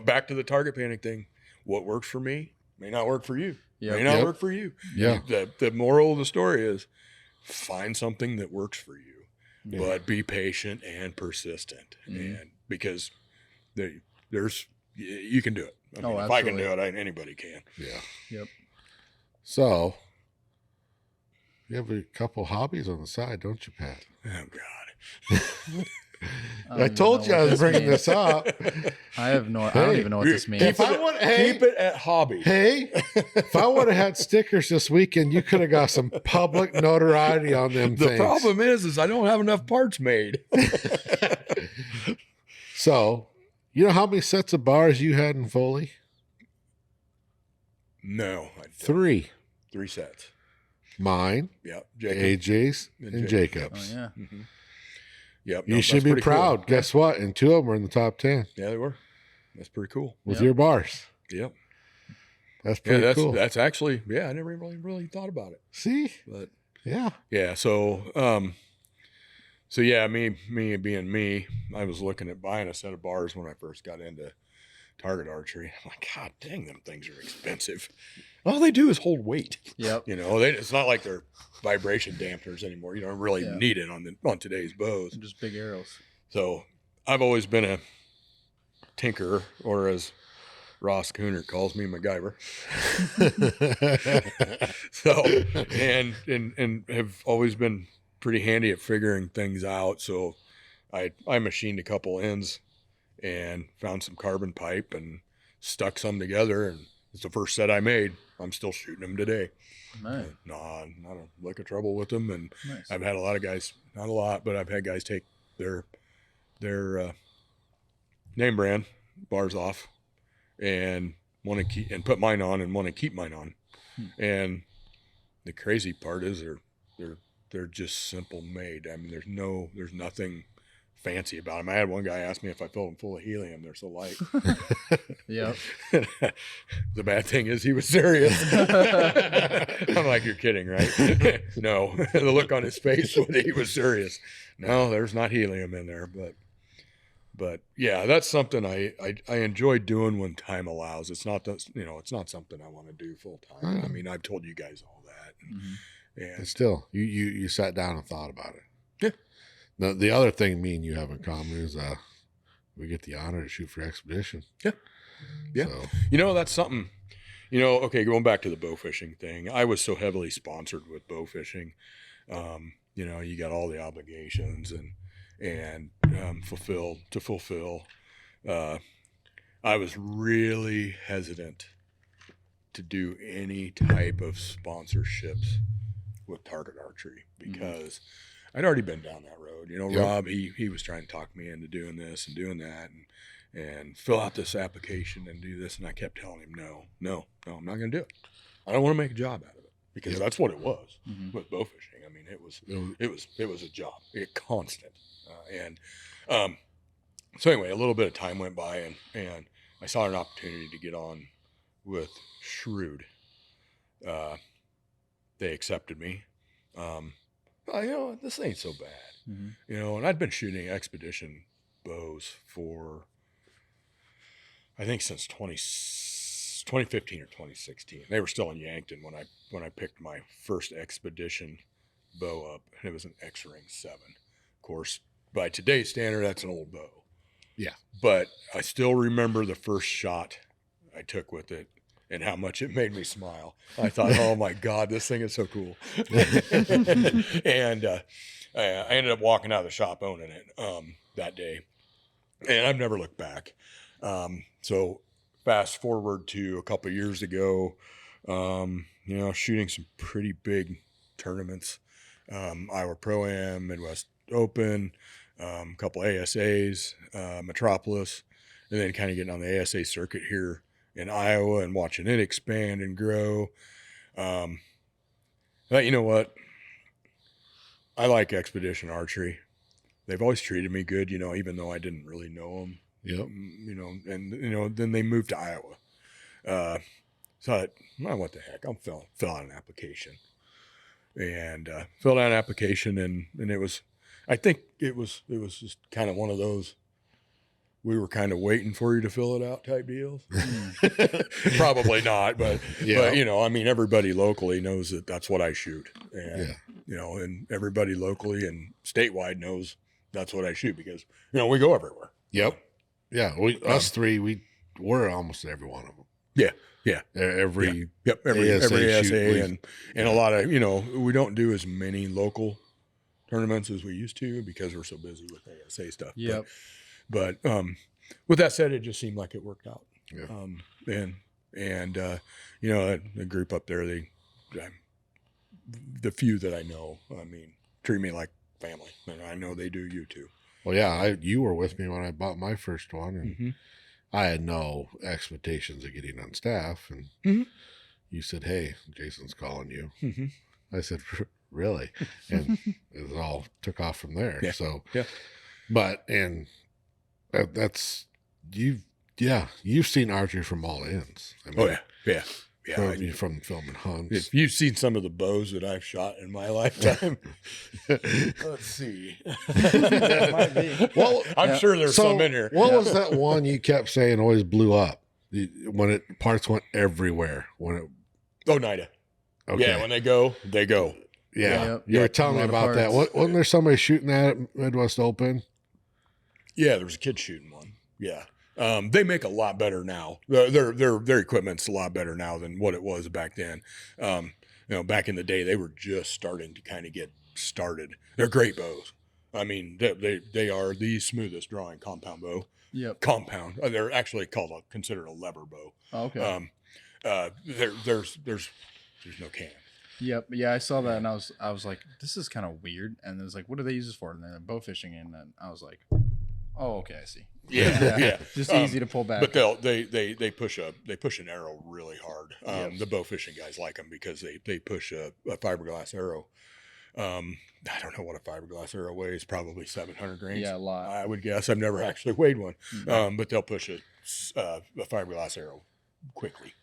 back to the target panic thing. What works for me may not work for you. May not work for you. Yeah. The moral of the story is find something that works for you. But be patient and persistent, and because you can do it. I mean, if I can do it, anybody can. Yeah. Yep. So you have a couple hobbies on the side, don't you, Pat? Oh God. I told you I was bringing this up. I don't even know what this means. Keep it at hobby. Hey, if I would have had stickers this weekend, you could have got some public notoriety on them things. The problem is I don't have enough parts made. So, you know how many sets of bars you had in Foley? No. 3. 3 sets. Mine, Jacob. AJ's, and Jacob's. Oh, yeah. Mm-hmm. Yep. You should be proud. Cool. Guess what? And 2 of them were in the top 10. Yeah, they were. That's pretty cool. With your bars. Yep. That's pretty cool. That's actually, I never really thought about it. See? But yeah. Yeah. So, me being me, I was looking at buying a set of bars when I first got into target archery. I'm like, God dang, them things are expensive. All they do is hold weight. Yep. It's not like they're vibration dampeners anymore. You don't really need it on today's bows. Just big arrows. So I've always been a tinkerer, or as Ross Cooner calls me MacGyver. So, and have always been pretty handy at figuring things out. So I machined a couple ends and found some carbon pipe and stuck some together, and it's the first set I made. I'm still shooting them today. Nice. Not a lick of trouble with them. And Nice. I've had a lot of guys, not a lot, but I've had guys take their name brand bars off and want to keep and put mine on and want to keep mine on. And the crazy part is they're just simple made. I mean, there's nothing fancy about them. I had one guy ask me if I filled them full of helium. They're so light. Yep. The bad thing is he was serious. I'm like, you're kidding, right? No. The look on his face when he was serious. No, there's not helium in there, but yeah, that's something I enjoy doing when time allows. It's not it's not something I want to do full time. I mean, I've told you guys all that, and still, you sat down and thought about it. Yeah. Now, the other thing me and you have in common is we get the honor to shoot for Xpedition. Yeah. Yeah. So. That's something. Okay, going back to the bow fishing thing, I was so heavily sponsored with bow fishing. You got all the obligations and fulfill. I was really hesitant to do any type of sponsorships with target archery because I'd already been down that road. Yep. Rob, he was trying to talk me into doing this and doing that and fill out this application and do this. And I kept telling him, no, I'm not going to do it. I don't want to make a job out of it because that's what it was with bow fishing. I mean, it was a job, constant. So anyway, a little bit of time went by and I saw an opportunity to get on with Shrewd. They accepted me. This ain't so bad, and I'd been shooting Xpedition bows for, I think since 2015 or 2016. They were still in Yankton when I picked my first Xpedition bow up, and it was an X-Ring 7. Of course, by today's standard, that's an old bow. Yeah. But I still remember the first shot I took with it and how much it made me smile. I thought, oh my God, this thing is so cool. And I ended up walking out of the shop owning it that day. And I've never looked back. So fast forward to a couple of years ago, shooting some pretty big tournaments. Iowa Pro-Am, Midwest Open, a couple ASAs, Metropolis, and then kind of getting on the ASA circuit here in Iowa and watching it expand and grow. But you know what? I like Xpedition Archery. They've always treated me good, even though I didn't really know them. Yep. And then they moved to Iowa. So I thought, what the heck? I'll fill out an application. And filled out an application, and it was, I think it was just kind of one of those, we were kind of waiting for you to fill it out type deals. Probably not, but everybody locally knows that that's what I shoot. And, and everybody locally and statewide knows that's what I shoot because, we go everywhere. Yep. Yeah. Us three, we're almost every one of them. Yeah. Yeah. Every ASA and a lot of, we don't do as many local tournaments as we used to because we're so busy with ASA stuff. Yep. But with that said, it just seemed like it worked out. Yeah. The group up there, the few that I know, treat me like family, and I know they do you too. Well, yeah, you were with me when I bought my first one, and I had no expectations of getting on staff, and you said, "Hey, Jason's calling you." I said, "Really?" And it all took off from there. Yeah. So, yeah. But that's you've seen archery from all ends. I mean, yeah. From filming hunts. If you've seen some of the bows that I've shot in my lifetime, let's see. Might be. Well, I'm sure there's some in here. What was that one you kept saying always blew up when parts went everywhere? Oneida. Okay. Yeah, when they go, they go. Yeah. Yep. You were telling me about that. Wasn't there somebody shooting that at Midwest Open? Yeah, there was a kid shooting one. Yeah. They make a lot better now. Their equipment's a lot better now than what it was back then. Back in the day, they were just starting to kind of get started. They're great bows. I mean, they are the smoothest drawing compound bow. Yep. Compound. They're actually considered a lever bow. Oh, okay. There's no can. Yep. Yeah, I saw that and I was like, this is kind of weird. And it was like, what do they use this for? And then bow fishing, and then I was like, oh, okay, I see. Yeah. Just easy to pull back. But they push an arrow really hard. The bow fishing guys like them because they push a fiberglass arrow. I don't know what a fiberglass arrow weighs, probably 700 grains. Yeah, a lot. I would guess. I've never actually weighed one. But they'll push a fiberglass arrow quickly.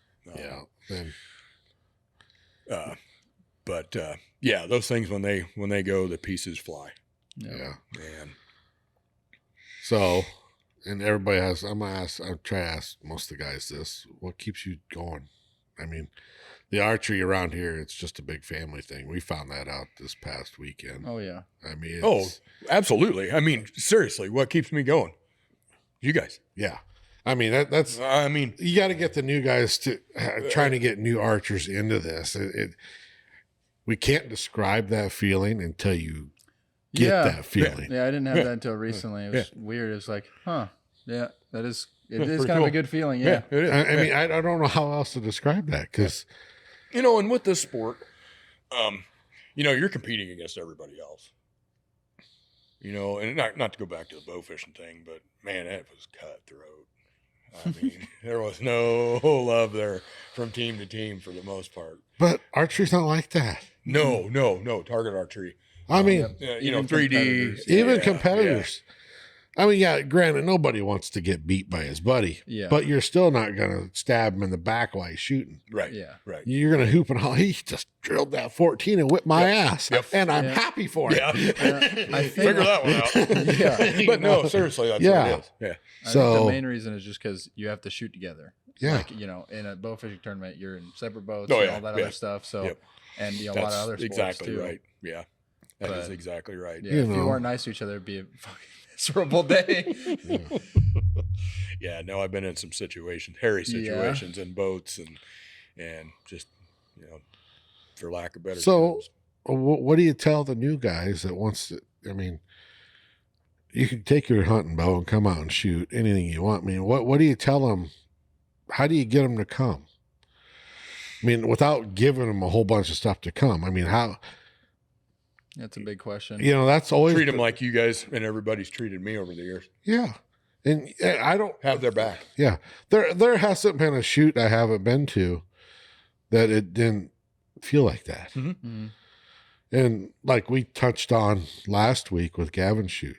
Those things when they go, the pieces fly. Yeah. Man. So, and everybody has, I'm trying to ask most of the guys this, what keeps you going? I mean, the archery around here, it's just a big family thing. We found that out this past weekend. Oh, yeah. I mean, absolutely. I mean, seriously, what keeps me going? You guys. Yeah. I mean, that's, I mean, you got to get the new guys to trying to get new archers into this. We can't describe that feeling until you get that feeling. Yeah, I didn't have that until recently. It was weird. It was like, huh, yeah, it is kind cool. of a good feeling. Yeah. It is. I mean, I don't know how else to describe that because, and with this sport, you're competing against everybody else. And not to go back to the bow fishing thing, but man, that was cutthroat. I mean, there was no love there from team to team for the most part. But archery's not like that. No, target archery. I mean, 3D, even competitors. I mean, granted, nobody wants to get beat by his buddy. Yeah. But you're still not going to stab him in the back while he's shooting. Right. Yeah. Right. You're going to hoop and holler. He just drilled that 14 and whipped my ass. Yep. And I'm happy for it. Yeah. I think, Figure that one out. Yeah. But no, seriously, that's what it is. Yeah. I think the main reason is just because you have to shoot together. Yeah. Like, in a bow fishing tournament, you're in separate boats Oh, and yeah, all that other stuff. So, and a lot of other sports exactly too. Right. Yeah. That is exactly right. Yeah. If you weren't nice to each other, it'd be a fucking miserable day. No, I've been in some hairy situations in boats and just, for lack of better terms. What do you tell the new guys that wants to, I mean, you can take your hunting bow and come out and shoot anything you want. I mean, what do you tell them? How do you get them to come? I mean, without giving them a whole bunch of stuff to come. I mean, how? That's a big question. That's always treat them like you guys and everybody's treated me over the years. Yeah. And I don't have their back. Yeah. There hasn't been a shoot I haven't been to that it didn't feel like that. Mm-hmm. Mm-hmm. And like we touched on last week with Gavin's shoot,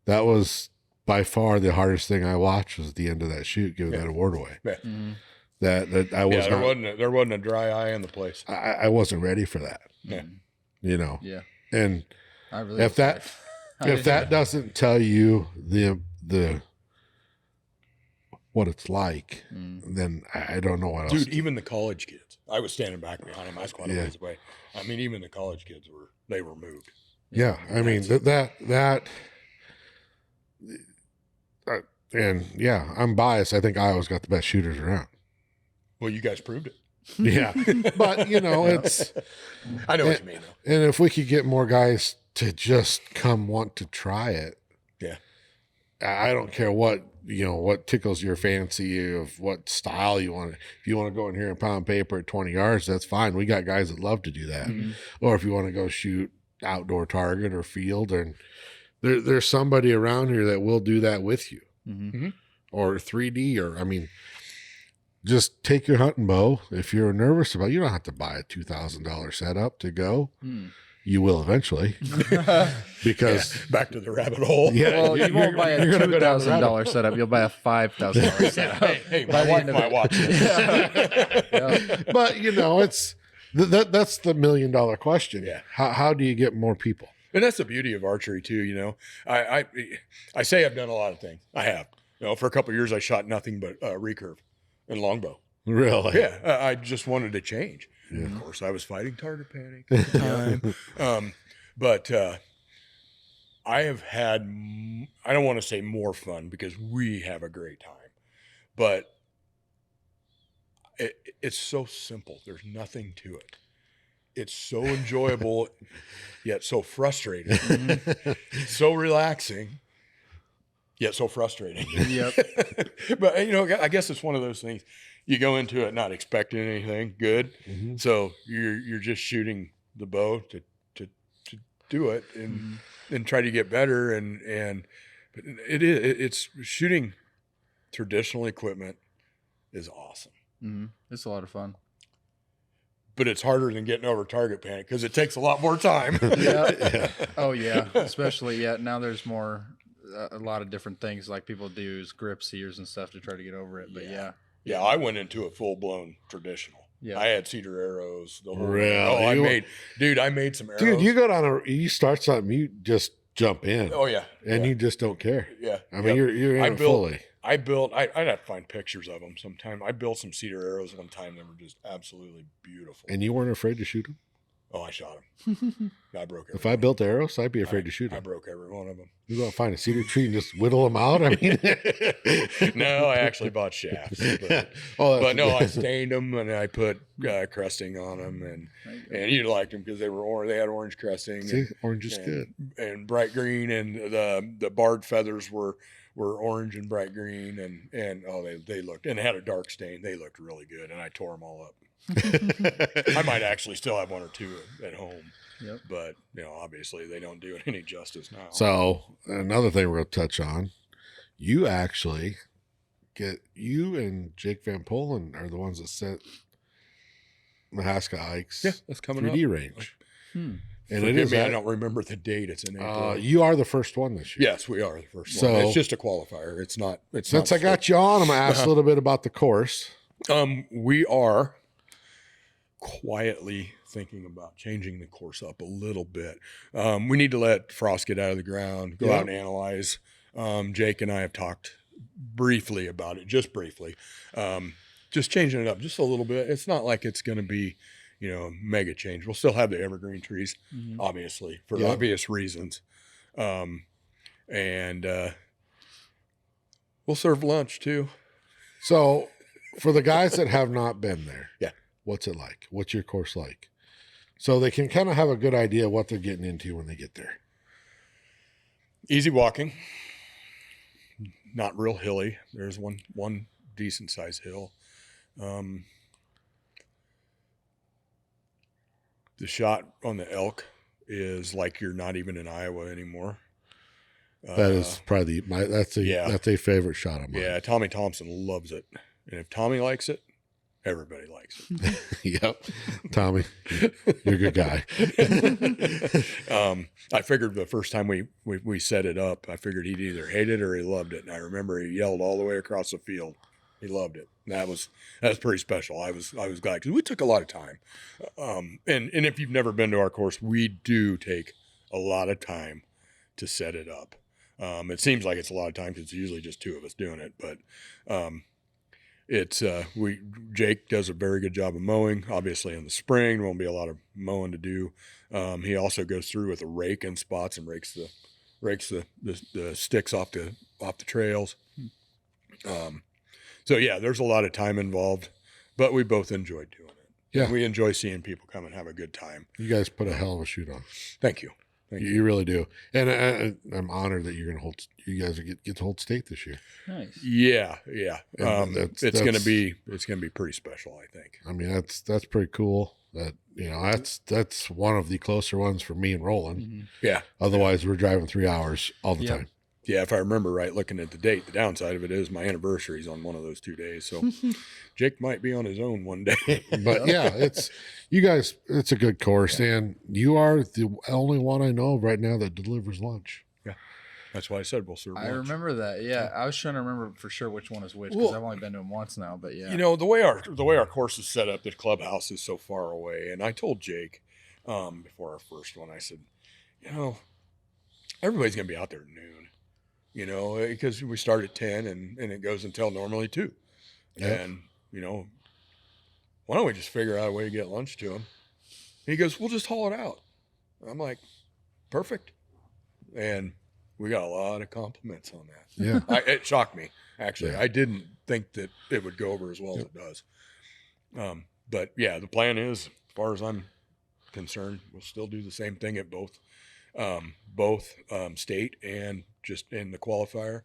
that was by far the hardest thing I watched was the end of that shoot, giving that award away. Yeah. Mm-hmm. That I was there wasn't a dry eye in the place. I wasn't ready for that. Yeah. Yeah. And I really if that doesn't tell you the what it's like, then I don't know what else. Dude, even the college kids. I was standing back behind them. I was quite a ways away. I mean, even the college kids were moved. Yeah. I mean, I'm biased. I think Iowa's got the best shooters around. Well, you guys proved it. Yeah. But, it's. I know what you mean, though. And if we could get more guys to just come want to try it. Yeah. I don't care what tickles your fancy of what style you want. If you want to go in here and pound paper at 20 yards, that's fine. We got guys that love to do that. Mm-hmm. Or if you want to go shoot outdoor target or field, and there's somebody around here that will do that with you. Mm-hmm. Or 3D, just take your hunting bow. If you're nervous about it, you don't have to buy a $2,000 setup to go. You will eventually, because back to the rabbit hole. Yeah, well, you won't buy a $2,000 setup. You'll buy a $5,000 setup. Hey, my wife might watch this. But it's that's the $1 million question. Yeah. How do you get more people? And that's the beauty of archery too. I say I've done a lot of things. I have. For a couple of years I shot nothing but recurve and longbow. Really? Yeah. I just wanted to change. Yeah. Of course, I was fighting target panic at the time. But I have had, I don't want to say more fun because we have a great time, but it's so simple. There's nothing to it. It's so enjoyable, yet so frustrating. So relaxing, yet so frustrating. Yep. But, I guess it's one of those things. You go into it not expecting anything good. Mm-hmm. So you're just shooting the bow to do it and try to get better. But it's shooting traditional equipment is awesome. Mm-hmm. It's a lot of fun. But it's harder than getting over target panic because it takes a lot more time. Yeah. Oh yeah. Especially now there's more, a lot of different things like people do use grip sears and stuff to try to get over it. But yeah, I went into a full blown traditional. Yeah. I had cedar arrows. The whole Really? I made some arrows. Dude, you start something, you just jump in. Oh yeah. And you just don't care. Yeah. I mean, you're in it fully. I'd have to find pictures of them sometime. I built some cedar arrows one time that were just absolutely beautiful. And you weren't afraid to shoot them? Oh, I shot them. I broke every If I built arrows, I'd be afraid to shoot them. I broke every one of them. You go find a cedar tree and just whittle them out? I mean, no, I actually bought shafts. But no, I stained them and I put cresting on them, and you liked them because they had orange cresting. See, orange is good. And bright green, and the barred feathers were orange and bright green, and they looked, and had a dark stain. They looked really good, and I tore them all up. I might actually still have one or two at home. Yep. But obviously they don't do it any justice now. So another thing we're going to touch on, you actually you and Jake Van Polen are the ones that set Mahaska Ike's that's coming 3D up. range. And Forgive me, I don't remember the date. It's in April. You are the first one this year. Yes, we are the first So- one. It's just a qualifier. It's not. Since I got you on, I'm going to ask a little bit about the course. We are quietly thinking about changing the course up a little bit. We need to let frost get out of the ground, go out and analyze. Jake and I have talked briefly about it, just briefly. Just changing it up just a little bit. It's not like it's going to be, a mega change. We'll still have the evergreen trees, obviously, for obvious reasons. And we'll serve lunch too. So for the guys that have not been there, what's it like? What's your course like? So they can kind of have a good idea what they're getting into when they get there. Easy walking, not real hilly. There's one decent sized hill. The shot on the elk is like you're not even in Iowa anymore. That is probably that's a favorite shot of mine. Yeah, Tommy Thompson loves it, and if Tommy likes it, everybody likes it. Yep, Tommy, you're a good guy. I figured the first time we set it up, I figured he'd either hate it or he loved it, and I remember he yelled all the way across the field. He loved it. That was pretty special. I was glad because we took a lot of time. And if you've never been to our course, we do take a lot of time to set it up. It seems like it's a lot of time because it's usually just two of us doing it, but Jake does a very good job of mowing. Obviously in the spring there won't be a lot of mowing to do. He also goes through with a rake in spots and rakes the sticks off the trails. So yeah, there's a lot of time involved, but we both enjoyed doing it. Yeah, we enjoy seeing people come and have a good time. You guys put a hell of a shoot on. Thank you. You really do, and I'm honored that you're going to hold. You guys get to hold state this year. Nice. Yeah. It's going to be pretty special, I think. I mean, that's pretty cool. That's one of the closer ones for me and Roland. Mm-hmm. Yeah. Otherwise, we're driving 3 hours all the time. Yeah, if I remember right, looking at the date, the downside of it is my anniversary is on one of those 2 days. So Jake might be on his own one day. But yeah, it's a good course. And you are the only one I know of right now that delivers lunch. Yeah. That's why I said we'll serve lunch. I remember that. Yeah. I was trying to remember for sure which one is which because I've only been to them once now, but yeah. The way our course is set up, the clubhouse is so far away. And I told Jake before our first one, I said, everybody's going to be out there at noon. Because we start at 10 and it goes until normally 2. Yeah. And, why don't we just figure out a way to get lunch to them? And he goes, we'll just haul it out. I'm like, perfect. and we got a lot of compliments on that. Yeah. It shocked me, actually. Yeah. I didn't think that it would go over as well as it does. But yeah, the plan is, as far as I'm concerned, we'll still do the same thing at both state and just in the qualifier.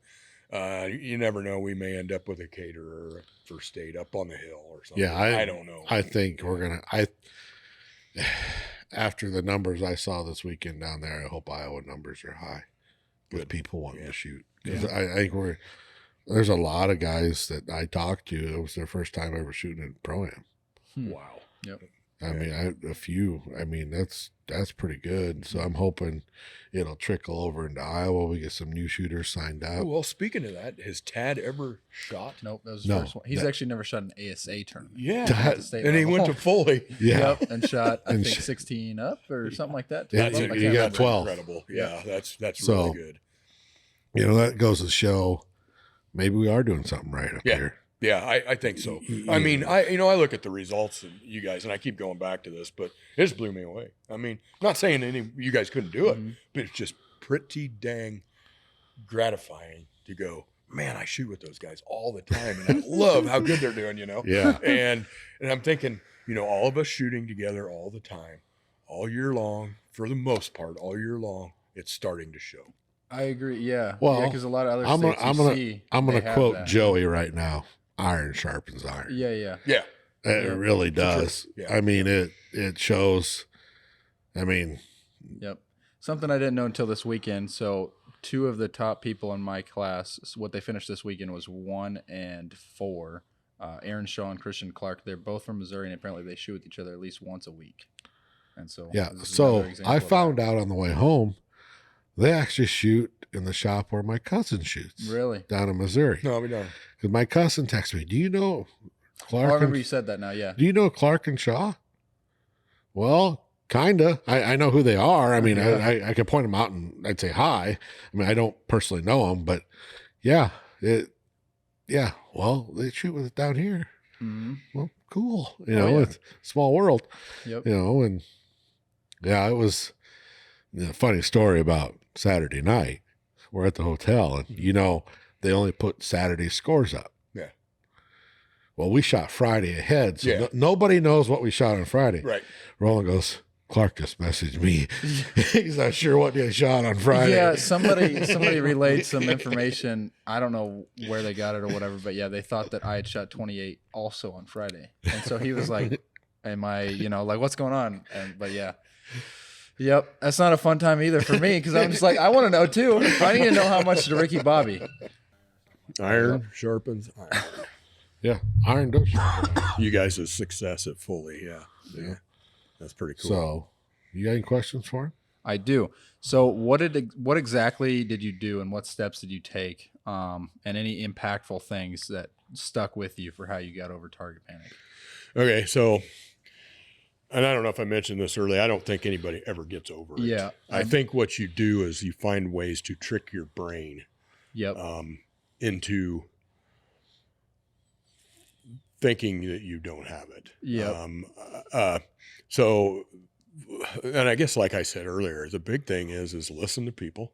You never know. We may end up with a caterer for state up on the hill or something. Yeah, I don't know. I think we're gonna. After the numbers I saw this weekend down there, I hope Iowa numbers are high with people wanting to shoot. Because I think there's a lot of guys that I talked to. It was their first time ever shooting in Pro-Am. Wow. Yep. I mean, a few. I mean, that's pretty good. So I'm hoping it'll trickle over into Iowa. We get some new shooters signed up. Well, speaking of that, has Tad ever shot? Nope, that was the first one. He's actually never shot an ASA tournament. Yeah, At the state and he level. went to Foley. Yeah. Yep, and shot I think 16 up or something like that. Yeah, I can't you got remember. 12. Incredible. Yeah, that's So, really good. You know, that goes to show maybe we are doing something right up here. Yeah, I think so. I mean, I look at the results and you guys, and I keep going back to this, but it just blew me away. I mean, I'm not saying any of you guys couldn't do it, but it's just pretty dang gratifying to go, man, I shoot with those guys all the time, and I love how good they're doing, you know? Yeah. And I'm thinking, you know, all of us shooting together all the time, all year long, for the most part, all year long, it's starting to show. I agree. Yeah. Well, because a lot of other I'm states gonna they quote have that. Joey right now. Iron sharpens iron. Yeah. Yeah. It really does. Sure. Yeah. I mean, it shows. I mean, Yep. Something I didn't know until this weekend. So 2 of the top people in my class, what they finished this weekend was 1 and 4. Aaron Shaw and Christian Clark. They're both from Missouri, and apparently they shoot with each other at least once a week. And so yeah. this is So another example I of found that. out on the way home, they actually shoot in the shop where my cousin shoots. Really? Down in Missouri. No, we don't. Because my cousin texted me, do you know Oh, I Clark? remember you and, said that now. Yeah. do you know Clark and Shaw? Well, kinda. I know who they are. I mean, Yeah. I could point them out and I'd say hi. I mean, I don't personally know them, but yeah, well, they shoot with it down here. Mm-hmm. Well, cool. You know, yeah. it's a small world, Yep. you know, and yeah, it was a funny story about Saturday night. We're at the hotel and, you know, they only put Saturday scores up. Yeah. Well, we shot Friday ahead. So Yeah. nobody knows what we shot on Friday. Right. Roland goes, Clark just messaged me. He's not sure what they shot on Friday. Yeah, somebody relayed some information. I don't know where they got it or whatever, but yeah, they thought that I had shot 28 also on Friday. And so he was like, am I, like, what's going on? But yeah. Yep. That's not a fun time either for me because I'm just like, I want to know too. I need to know how much to Ricky Bobby. Iron sharpens iron. Yeah. Iron does sharpen iron. You guys' success at Foley. Yeah. That's pretty cool. So, you got any questions for him? I do. So what exactly did you do and what steps did you take? And any impactful things that stuck with you for how you got over target panic? Okay. So, and I don't know if I mentioned this earlier, I don't think anybody ever gets over it. Yeah. I think what you do is you find ways to trick your brain Yep. into thinking that you don't have it. Yep. So, and I guess, like I said earlier, the big thing is listen to people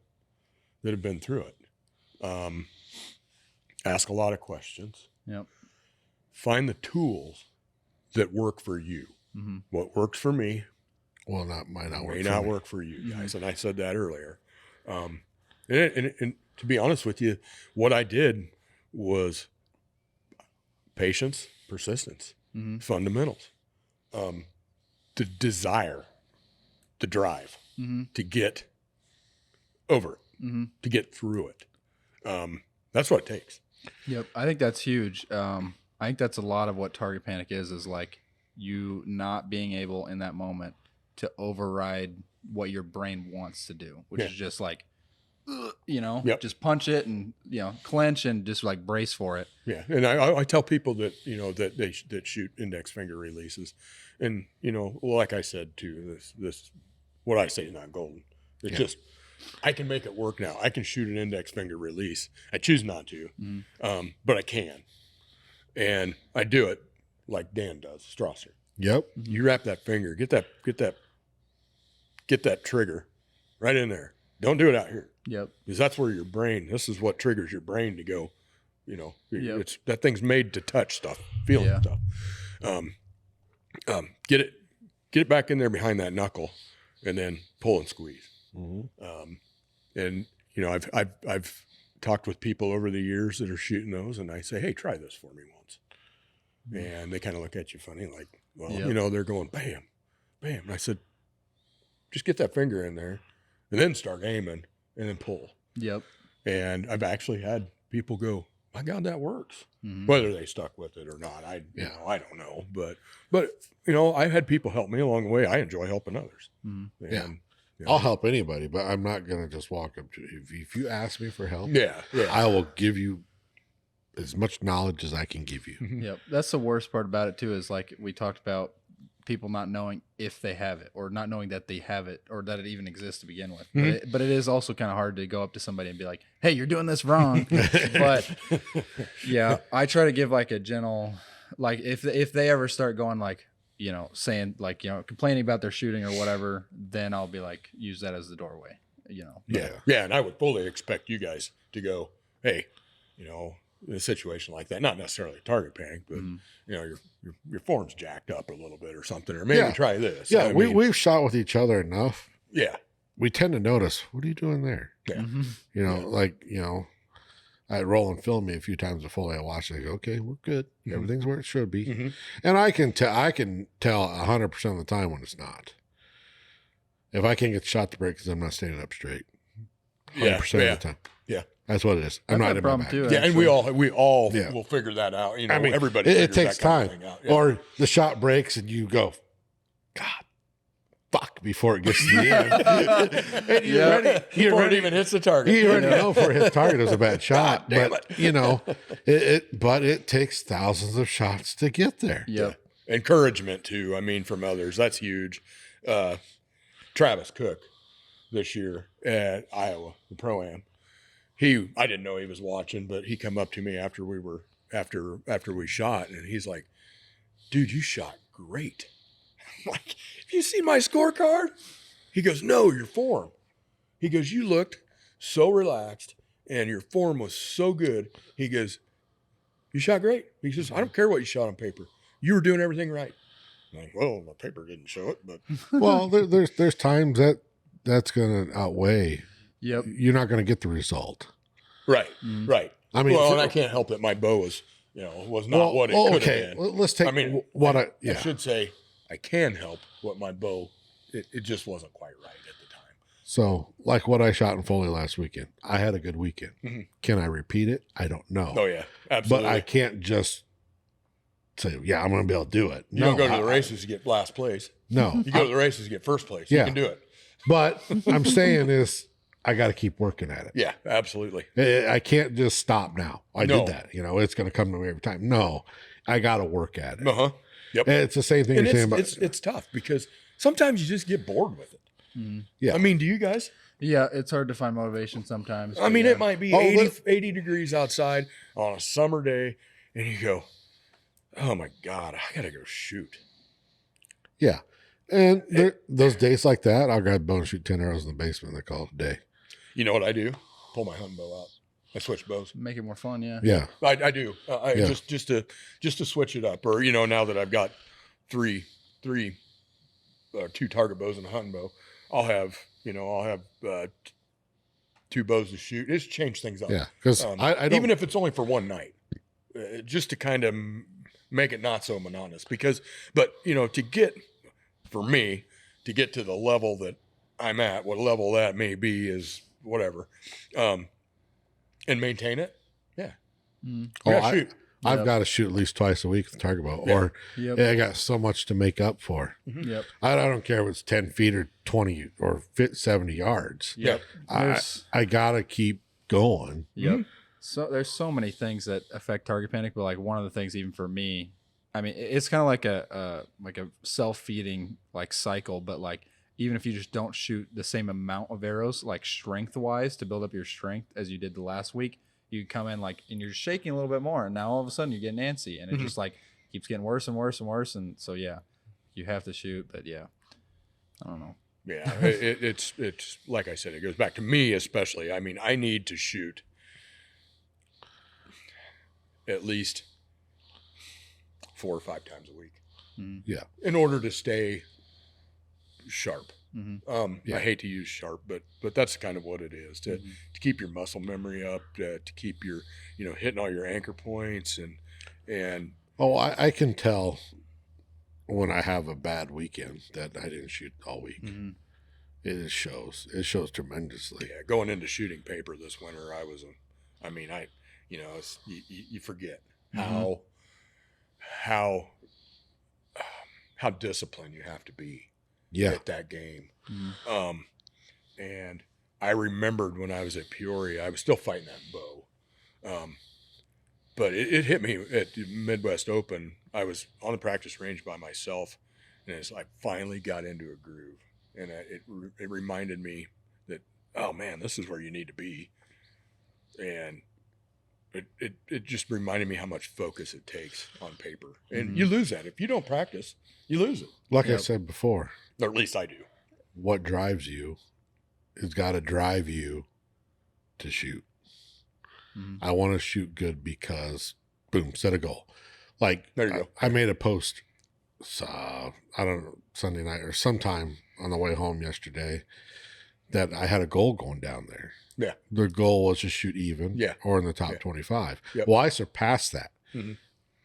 that have been through it. Ask a lot of questions. Yep. Find the tools that work for you. Mm-hmm. What works for me Well, might not work. may for not me. work for you guys. And I said that earlier. And to be honest with you, what I did was patience, persistence, Mm-hmm. fundamentals, the desire, the drive Mm-hmm. to get over it, Mm-hmm. to get through it. That's what it takes. Yep. I think that's huge. I think that's a lot of what target panic is like you not being able in that moment to override what your brain wants to do, which is just like, Yep. just punch it and, clench and just like brace for it. Yeah. And I tell people that, that shoot index finger releases and, like I said too, this, what I say is not golden. It's just, I can make it work now. I can shoot an index finger release. I choose not to, but I can. And I do it like Dan does, Strasser. Yep. You wrap that finger, get that trigger right in there Don't do it out here. Yep. Because that's where your brain, this is what triggers your brain to go, Yep. it's that thing's made to touch stuff, feel stuff. Get it back in there behind that knuckle and then pull and squeeze. Mm-hmm. And I've talked with people over the years that are shooting those, and I say, hey, try this for me once. And they kind of look at you funny, like, well, they're going bam, bam. And I said, just get that finger in there and then start aiming and then pull. Yep. And I've actually had people go, my God, that works. Mm-hmm. Whether they stuck with it or not, I don't know. But I've had people help me along the way. I enjoy helping others. Mm-hmm. And, I'll help anybody, but I'm not going to just walk up to you. If you ask me for help, yeah. I will give you as much knowledge as I can give you. Yep. That's the worst part about it too, is like we talked about people not knowing if they have it, or not knowing that they have it, or that it even exists to begin with. Mm-hmm. But it is also kind of hard to go up to somebody and be like, hey, you're doing this wrong. But yeah, I try to give like a gentle, like if they ever start going like, saying like, complaining about their shooting or whatever, then I'll be like, use that as the doorway, Yeah. And I would fully expect you guys to go, hey, in a situation like that, not necessarily target panic, but your form's jacked up a little bit or something, or maybe try this. Yeah, we've shot with each other enough. Yeah. We tend to notice, what are you doing there? Yeah. Mm-hmm. I Roland filmed me a few times before I watched it. I go, okay, we're good. Mm-hmm. Everything's where it should be. Mm-hmm. And I can tell 100% of the time when it's not. If I can't get the shot to break because I'm not standing up straight, 100% of the time. Yeah. That's what it is. I'm not in my back. too. Yeah, and we all will figure that out. I mean, everybody. It takes that kind time. of thing out. Yeah. Or the shot breaks and you go, God, fuck, before it gets to the end. And you're ready. Before it even hits the target. You already know before it hits the target it was a bad shot. damn But it takes thousands of shots to get there. Yep. Encouragement too. I mean, from others, that's huge. Travis Cook this year at Iowa, the Pro-Am. I didn't know he was watching, but he come up to me after we shot, and he's like, dude, you shot great. I'm like, have you seen my scorecard? He goes, no, your form. He goes, you looked so relaxed and your form was so good. He goes, you shot great. He says, I don't care what you shot on paper. You were doing everything right. I'm like, well, my paper didn't show it, but. Well, there's times that's going to outweigh. Yep. You're not going to get the result. Right. Mm. Right. I mean, and I can't help that my bow was not what it could have been. Well, let's take I should say I can help what my bow, it just wasn't quite right at the time. So, like what I shot in Foley last weekend, I had a good weekend. Mm-hmm. Can I repeat it? I don't know. Oh, yeah. Absolutely. But I can't just say, yeah, I'm going to be able to do it. You don't go to the races to get last place. No. You go to the races to get first place. Yeah. You can do it. But I'm saying is, I got to keep working at it. Yeah, absolutely. I can't just stop now. I No. did that. It's going to come to me every time. No, I got to work at it. Uh-huh. Yep. And it's the same thing And you're saying about it's tough because sometimes you just get bored with it. Mm. Yeah. I mean, do you guys? Yeah, it's hard to find motivation sometimes. I mean, yeah. it might be 80 degrees outside on a summer day, and you go, oh my God, I got to go shoot. Yeah. And those days like that, I'll grab a bow and shoot 10 arrows in the basement and they call it a day. You know what I do? Pull my hunting bow out. I switch bows. Make it more fun, yeah. Yeah. I do. Just to switch it up, or now that I've got two target bows and a hunting bow, I'll have two bows to shoot. It's changed things up. Yeah. Because I don't, even if it's only for one night, just to kind of make it not so monotonous. But for me to get to the level that I'm at, what level that may be is whatever, and maintain it. Yeah. Mm. Shoot. I've got to shoot at least twice a week with target bow, or I got so much to make up for. Mm-hmm. Yep. I don't care if it's 10 feet or 20 or 70 yards. Yep. I got to keep going. Yep. Mm-hmm. So there's so many things that affect target panic, but like one of the things, even for me, I mean, it's kind of like a self-feeding like cycle, but like even if you just don't shoot the same amount of arrows, like strength-wise, to build up your strength as you did the last week, you come in like, and you're shaking a little bit more, and now all of a sudden you're getting antsy, and it just like keeps getting worse and worse and worse, and so yeah, you have to shoot, but yeah, I don't know. Yeah, it's like I said, it goes back to me especially. I mean, I need to shoot at least 4 or 5 times a week. Yeah. In order to stay sharp. Yeah. I hate to use sharp, but that's kind of what it is to keep your muscle memory up, to keep your, hitting all your anchor points and. Oh, I can tell when I have a bad weekend that I didn't shoot all week. It shows. It shows tremendously. Yeah, going into shooting paper this winter, you forget how disciplined you have to be at that game. And I remembered when I was at Peoria, I was still fighting that bow. But it hit me at the Midwest Open. I was on the practice range by myself, and I finally got into a groove. And it reminded me that, oh, man, this is where you need to be. And it just reminded me how much focus it takes on paper. And you lose that. If you don't practice, you lose it. Like I said before. Or at least I do. What drives you has got to drive you to shoot. I want to shoot good because, boom, set a goal. Like, there you go. I made a post, I don't know, Sunday night or sometime on the way home yesterday that I had a goal going down there. Yeah. The goal was to shoot even or in the top 25. Yep. Well, I surpassed that.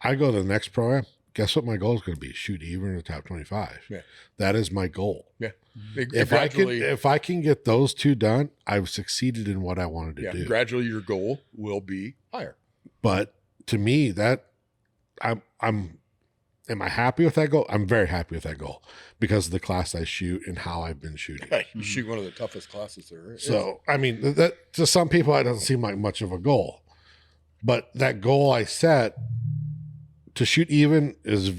I go to the next program. Guess what my goal is going to be? Shoot even in the top 25. Yeah. That is my goal. Yeah. If I can get those two done, I've succeeded in what I wanted to do. Gradually your goal will be higher. But to me, that am I happy with that goal? I'm very happy with that goal because of the class I shoot and how I've been shooting. You shoot one of the toughest classes there is. So, I mean, that to some people, it doesn't seem like much of a goal. But that goal I set to shoot even is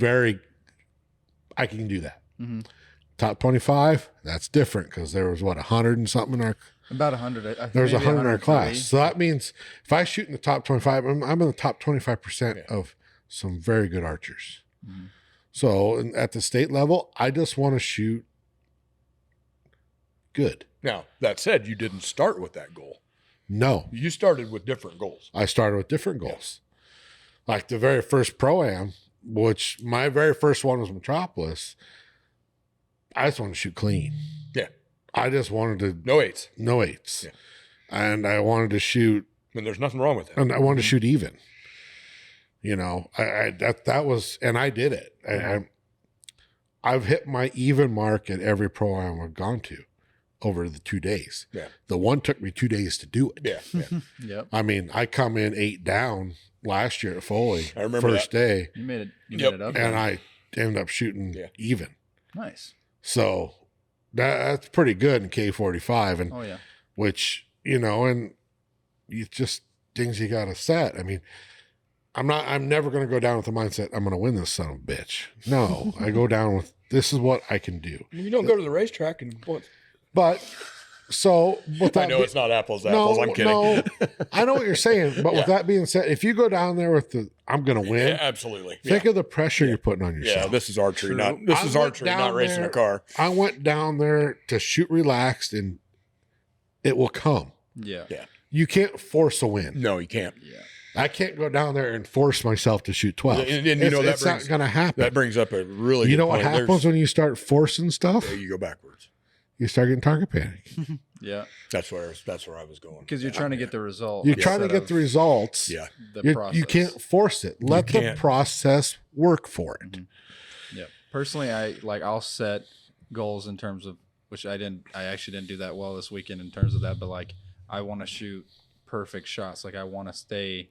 I can do that. Top 25, that's different because there was 100 and something in our. About 100. There was 100 in our class. So that means if I shoot in the top 25, I'm in the top 25% of some very good archers. So at the state level, I just want to shoot good. Now, that said, you didn't start with that goal. No. You started with different goals. I started with different goals. Like the very first Pro-Am, which my very first one was Metropolis, I just wanted to shoot clean. Yeah. I just wanted to. No eights. No eights. Yeah. And I wanted to shoot. And there's nothing wrong with it. And I wanted to shoot even. That was, and I did it. I've hit my even mark at every Pro-Am I've gone to over the 2 days. Yeah. The one took me 2 days to do it. Yeah. Yep. I mean, I come in 8 down last year at Foley. I remember first day. You made it up. And I ended up shooting even. Nice. So that's pretty good in K45. And which, and you just things you got to set. I mean, I'm never going to go down with the mindset, I'm going to win this son of a bitch. No, I go down with, this is what I can do. You don't go to the racetrack and so with that, I know it's not apples to apples. I'm kidding. No, I know what you're saying, but with that being said, if you go down there with I'm going to win, absolutely. Think of the pressure you're putting on yourself. Yeah, this is archery, not racing a car. I went down there to shoot relaxed, and it will come. Yeah. You can't force a win. No, you can't. Yeah. I can't go down there and force myself to shoot 12. And it's not going to happen. That brings up a really good point. What happens when you start forcing stuff? You go backwards. You start getting target panic. Yeah. That's where I was going. Because you're trying to get the result. You're trying to get the results. Yeah. You can't force it. Let the process work for it. Yeah. Personally, I'll set goals in terms of, which I actually didn't do that well this weekend in terms of that, but I want to shoot perfect shots. I want to stay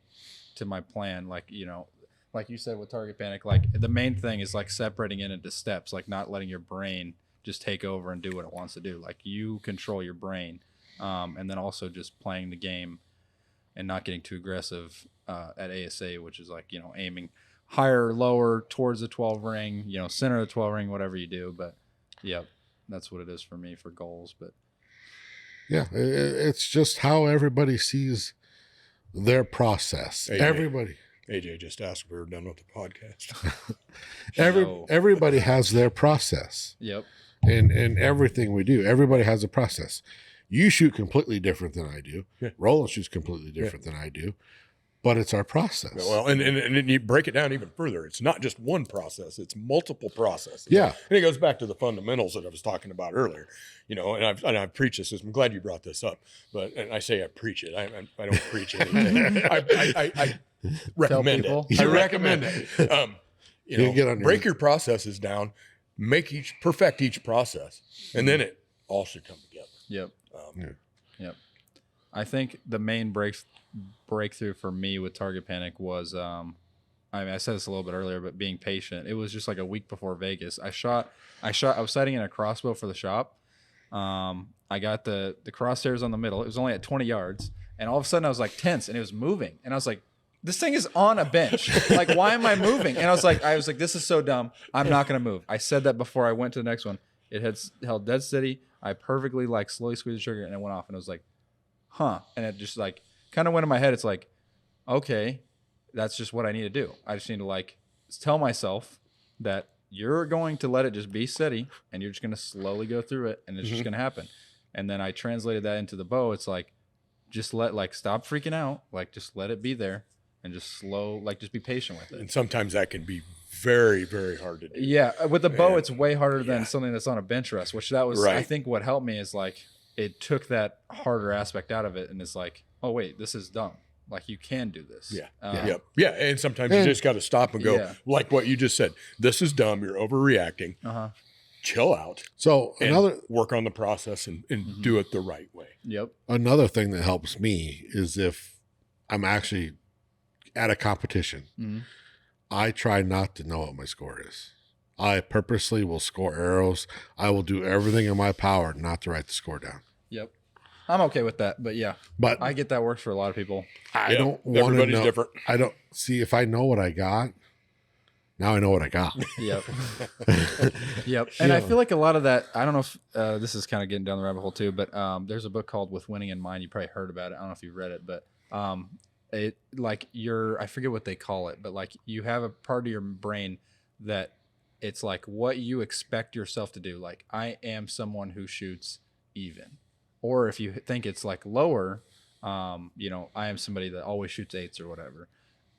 to my plan. Like you said with target panic, the main thing is separating it into steps, not letting your brain just take over and do what it wants to do. You control your brain, and then also just playing the game and not getting too aggressive at ASA, which is aiming higher or lower towards the 12 ring, center of the 12 ring, whatever you do. But yeah, that's what it is for me for goals. But yeah, it's just how everybody sees their process. AJ just asked if we were done with the podcast. Everybody has their process. Yep. in everything we do. Everybody has a process. You shoot completely different than I do. Yeah. Roland shoots completely different than I do, but it's our process. Well, and you break it down even further. It's not just one process; it's multiple processes. Yeah, and it goes back to the fundamentals that I was talking about earlier. You know, and I've preached this. I'm glad you brought this up. But and I say I preach it. I don't preach anything. I recommend it. I recommend it. You know, break your processes down, perfect each process, and then it all should come together. Yep. Yep. I think the main breakthrough for me with target panic was, I mean, I said this a little bit earlier, but being patient. It was just like a week before Vegas. I was sighting in a crossbow for the shop. I got the crosshairs on the middle. It was only at 20 yards, and all of a sudden I was like tense, and it was moving, and I was like, this thing is on a bench. Like, why am I moving? And I was like, this is so dumb. I'm not gonna move. I said that before I went to the next one. It had held dead steady. I perfectly slowly squeezed the trigger, and it went off, and it was like, huh. And it just kind of went in my head. It's like, okay, that's just what I need to do. I just need to tell myself that you're going to let it just be steady, and you're just going to slowly go through it, and it's just going to happen. And then I translated that into the bow. It's like, just stop freaking out. Just let it be there, and just just be patient with it. And sometimes that can be very, very hard to do. Yeah, with the bow, it's way harder than something that's on a bench rest, which that was, right. I think what helped me is it took that harder aspect out of it, and it's like, oh wait, this is dumb. You can do this. Yeah. Yeah. And sometimes you just got to stop and go, like what you just said. This is dumb. You're overreacting. Chill out. So work on the process and do it the right way. Yep. Another thing that helps me is if I'm actually at a competition. Mm-hmm. I try not to know what my score is. I purposely will score arrows. I will do everything in my power not to write the score down. Yep. I'm okay with that, but yeah. But I get that works for a lot of people. I don't want to know. Everybody's different. I don't see if I know what I got. Now I know what I got. Yep. Yep. And I feel like a lot of that, I don't know if this is kind of getting down the rabbit hole too, but there's a book called With Winning in Mind. You probably heard about it. I don't know if you've read it, but I forget what they call it, but you have a part of your brain that it's what you expect yourself to do. I am someone who shoots even. Or if you think it's lower, I am somebody that always shoots 8s or whatever.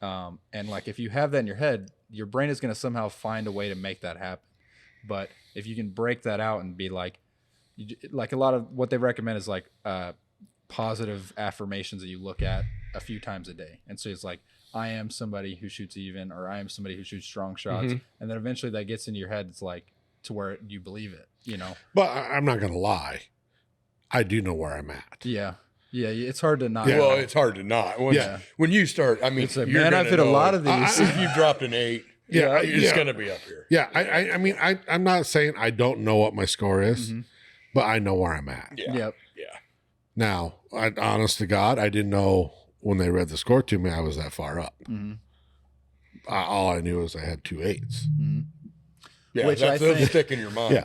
And if you have that in your head, your brain is going to somehow find a way to make that happen. But if you can break that out and be a lot of what they recommend is positive affirmations that you look at a few times a day. And so it's I am somebody who shoots even, or I am somebody who shoots strong shots. Mm-hmm. And then eventually that gets into your head. It's to where you believe it, But I'm not going to lie. I do know where I'm at. Yeah. Yeah. It's hard to not. Yeah. Well, it's hard to not. When you start, I mean, man, I've hit a lot of these. If you've dropped an 8, it's going to be up here. Yeah. I mean, I'm not saying I don't know what my score is, mm-hmm. but I know where I'm at. Yeah. Yep. Yeah. Now, honest to God, I didn't know when they read the score to me, I was that far up. Mm-hmm. All I knew was I had 2 8s. Mm-hmm. Yeah, which that'll stick in your mind. Yeah.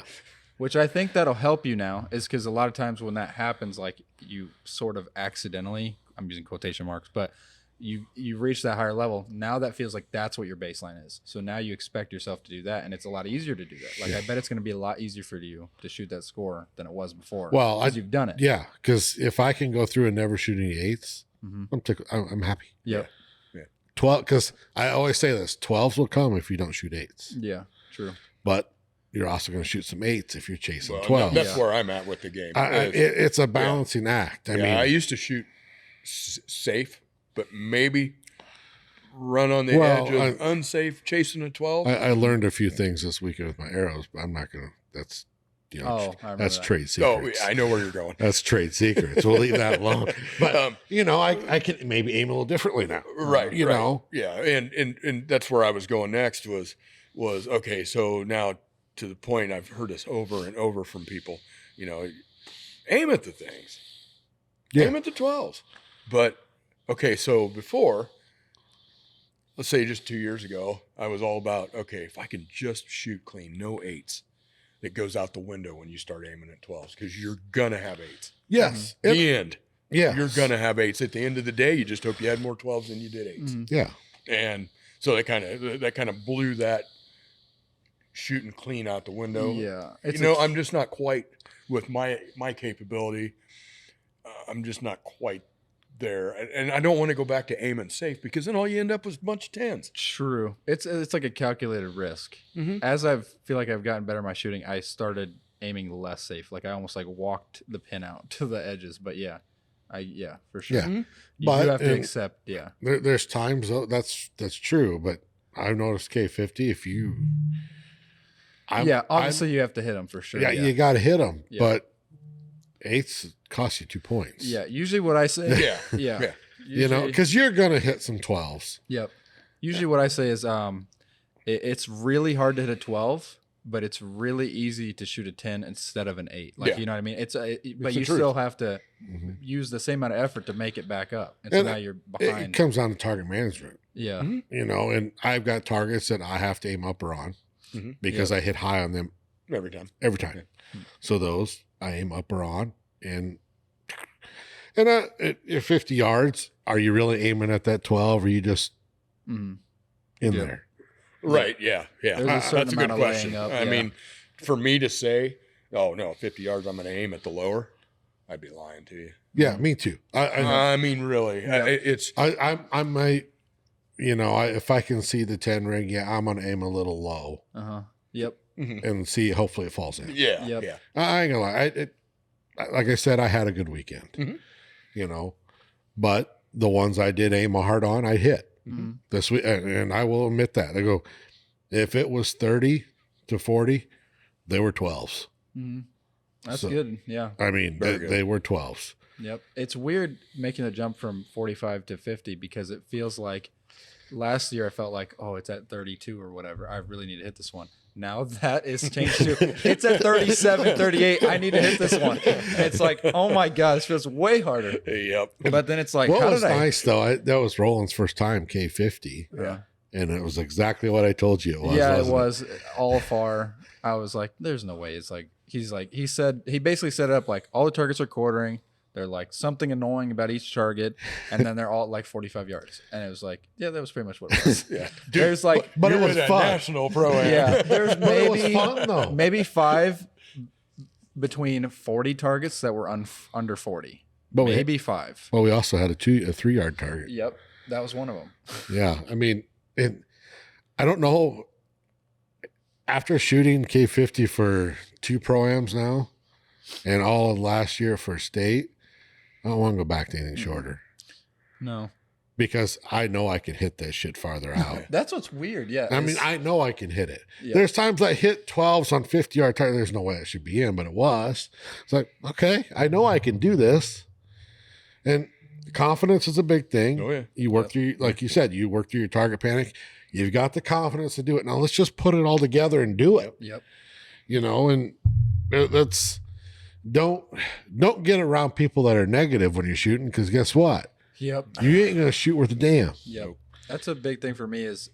Which I think that'll help you now is because a lot of times when that happens, you sort of accidentally, I'm using quotation marks, but you reach that higher level. Now that feels like that's what your baseline is. So now you expect yourself to do that, and it's a lot easier to do that. I bet it's going to be a lot easier for you to shoot that score than it was before. Well, because you've done it. Yeah, because if I can go through and never shoot any 8s, mm-hmm. I'm happy. Yep. Yeah. 12, because I always say this: 12s will come if you don't shoot 8s. Yeah, true. But you're also going to shoot some 8s if you're chasing 12s. That's where I'm at with the game. It's a balancing act. I mean, I used to shoot safe, but maybe run on the edge of unsafe chasing a 12. I learned a few things this weekend with my arrows, but I'm not going to. That's that's trade secrets. Oh, I know where you're going. That's trade secrets. We'll leave that alone. But I can maybe aim a little differently now. Right. You know. Yeah, and that's where I was going next was okay. So now to the point I've heard this over and over from people. Aim at the things. Yeah. Aim at the 12s. But okay, so before, let's say just 2 years ago, I was all about, okay, if I can just shoot clean, no 8s, it goes out the window when you start aiming at 12s because you're going to have 8s. Yes. The end. Yeah. You're going to have 8s. At the end of the day, you just hope you had more 12s than you did 8s. Mm-hmm. Yeah. And so that kind of blew that shooting clean out the window. Yeah. I'm just not quite with my capability. I'm just not quite there, and I don't want to go back to aiming safe because then all you end up with a bunch of 10s. True. It's like a calculated risk. Mm-hmm. As I feel like I've gotten better at my shooting, I started aiming less safe. Like I almost like walked the pin out to the edges. But yeah, for sure. Yeah. Mm-hmm. You But- do have to and- accept. Yeah. There's times though that's true, but I've noticed K50 if you. Obviously you have to hit them for sure. Yeah, you got to hit them, Yeah. but eights cost you 2 points. Yeah. Usually what I say. Yeah. Yeah. Yeah. You know, because you're gonna hit some 12s. Yep. Usually what I say is it's really hard to hit a 12, but it's really easy to shoot a 10 instead of an 8. Like, Yeah. you know what I mean? But the you truth. still have to Mhm. use the same amount of effort to make it back up. And so And now you're It behind. comes down to target management, Yeah. Mhm. you know, and I've got targets that I have to aim upper on Mhm. because I hit high on them Every time. every time. So those I aim upper on, and at 50 yards, are you really aiming at that 12, or are you just Mhm. in Yeah. there? Right. Yeah. Yeah. There's a certain That's a good amount of question. laying up, I yeah. mean, for me to say, oh no, 50 yards, I'm going to aim at the lower, I'd be lying to you. Yeah, me too. I mean, really, it's I might, you know, if I can see the 10 ring, yeah, I'm gonna aim a little low Uh-huh. Yep. and see. Hopefully, it falls in. yeah, Yep. yeah. I ain't gonna lie. Like I said, I had a good weekend. Mhm. You know, but the ones I did aim hard on, I hit Mhm. this week, and I will admit that. I go, if it was 30 to 40, they were 12s. Mhm. That's So- good. Yeah. I mean, Very good. they were 12s. Yep. It's weird making the jump from 45 to 50 because it feels like last year I felt like, oh, it's at 32 or whatever. I really need to hit this one. Now that is changed to it's at 37, 38. I need to hit this one. And it's like, oh my God, this feels way harder. Yep. But then it's like, What how was did I? nice though, that was Roland's first time K50, Yeah. and it was exactly what I told you it was. Yeah, it wasn't was all far. I was like, there's no way. It's like, he basically set it up like all the targets are quartering. They're like something annoying about each target. And then they're all at like 45 yards. And it was like, yeah, that was pretty much what it was. Yeah. There's like, But it You're was at a fun. national pro-am. yeah, there's But it was maybe fun though. maybe 5 between 40 targets that were under 40. But we Maybe 5. Well, we also had a 3-yard target. Yep, that was one of them. Yeah, I mean, I don't know. After shooting K50 for 2 pro-ams now, and all of last year for state, I don't want to go back to anything shorter No, because I know I can hit that shit farther out. that's what's weird. Yeah, I mean, I know I can hit it. Yeah. There's times I hit 12s on 50-yard target. There's no way it should be in, but it was. It's like, okay, I know I can do this. And confidence is a big thing. Oh, yeah. You work through, like you said, you work through your target panic. You've got the confidence to do it. Now let's just put it all together and do it. Yep. You know, and that's don't get around people that are negative when you're shooting, because guess what? Yep. You ain't gonna shoot worth a damn. Yep. That's a big thing for me is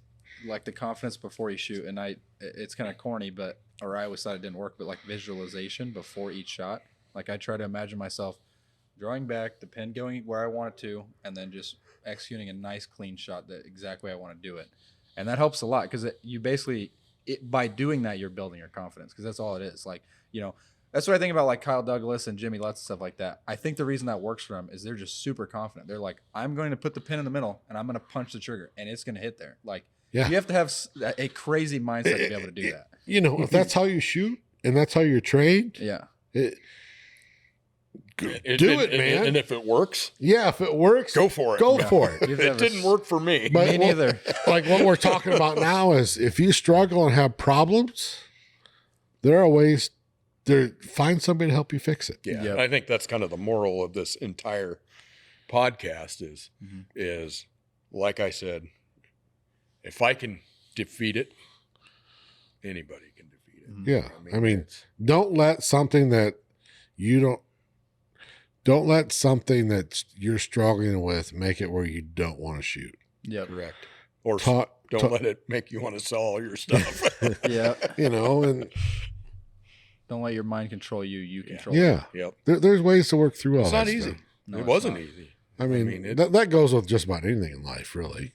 like the confidence before you shoot. And it's kind of corny, or I always thought it didn't work, but like visualization before each shot. Like I try to imagine myself drawing back, the pin going where I want it to, and then just executing a nice clean shot that exactly I want to do it. And that helps a lot because you basically, by doing that, you're building your confidence because that's all it is. Like, you know, that's what I think about like Kyle Douglas and Jimmy Lutz and stuff like that. I think the reason that works for them is they're just super confident. They're like, I'm going to put the pin in the middle and I'm going to punch the trigger and it's going to hit there. Like, Yeah. you have to have a crazy mindset to be able to do that. You know, if that's how you shoot and that's how you're trained, Yeah. do it, man. And if it works, Yeah, if it works, go for it. Go for it. You have to It have didn't work for me. But Me neither. Like what we're talking about now is if you struggle and have problems, there are ways to find somebody to help you fix it. Yeah, Yep. I think that's kind of the moral of this entire podcast is like I said, if I can defeat it, anybody can defeat it. Yeah. I mean, don't let something that you're struggling with make it where you don't want to shoot. Yep. correct. Or Ta- don't ta- let it make you want to sell all your stuff. Yeah. You know, and Don't let your mind control you. You control it. yeah, Yep. there's ways to work through all It's that not easy. stuff. No, It it's wasn't not. easy. I mean, mean, that goes with just about anything in life, really.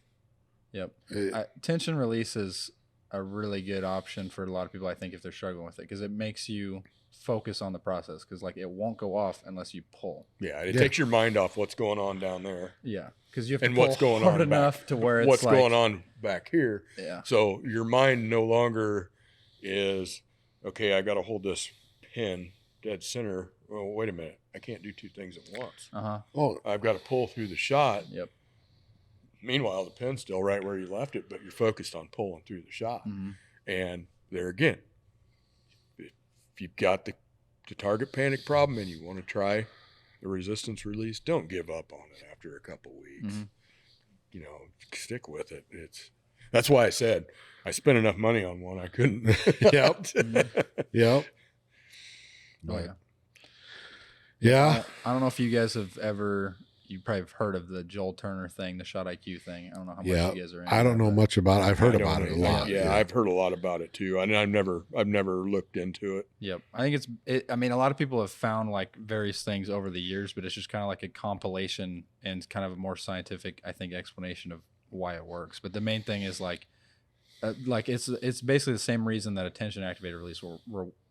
Yep. It- Tension release is a really good option for a lot of people, I think, if they're struggling with it, because it makes you focus on the process, because like it won't go off unless you pull. Yeah, it takes your mind off what's going on down there. Yeah, because you have to And pull what's going hard on enough back, to where it's what's like, going on back here. Yeah. So your mind no longer is, okay, I got to hold this pin dead center. Oh, wait a minute. I can't do two things at once. Oh, I've got to pull through the shot. Yep. Meanwhile, the pin's still right where you left it, but you're focused on pulling through the shot. And there again, if you've got the target panic problem and you want to try the resistance release, don't give up on it after a couple weeks. You know, stick with it. That's why I said I spent enough money on one I couldn't. Yep. Yep. Oh, yeah. Yeah. I don't know if you guys have ever, you probably have heard of the Joel Turner thing, the Shot IQ thing. I don't know how much you guys are into I don't know much about it. I've heard about it a lot. Yeah, I've heard a lot about it too. And I've never looked into it. Yep. I think I mean, a lot of people have found like various things over the years, but it's just kind of like a compilation and kind of a more scientific, I think, explanation of why it works. But the main thing is like it's basically the same reason that attention activated release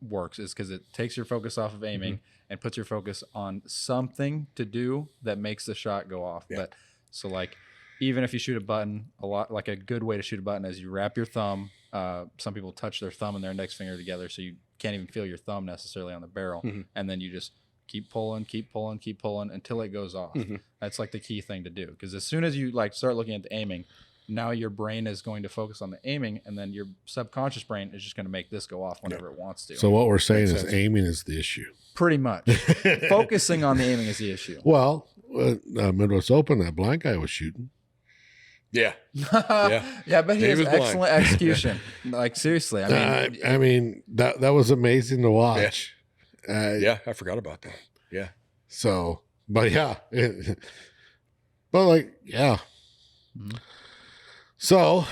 works, is because it takes your focus off of aiming and puts your focus on something to do that makes the shot go off. But so like, even if you shoot a button, a good way to shoot a button is you wrap your thumb. Some people touch their thumb and their index finger together, so you can't even feel your thumb necessarily on the barrel. And then you just keep pulling until it goes off. That's like the key thing to do, because as soon as you like start looking at the aiming, now your brain is going to focus on the aiming, and then your subconscious brain is just going to make this go off whenever it wants to. So what we're saying is aiming is the issue. Pretty much. Focusing on the aiming is the issue. Well, Midwest Open, that blind guy was shooting. Yeah. Yeah, but he has excellent execution. Like, seriously. I mean, that was amazing to watch. Yeah, I forgot about that. Yeah. So, but yeah. But like, yeah. So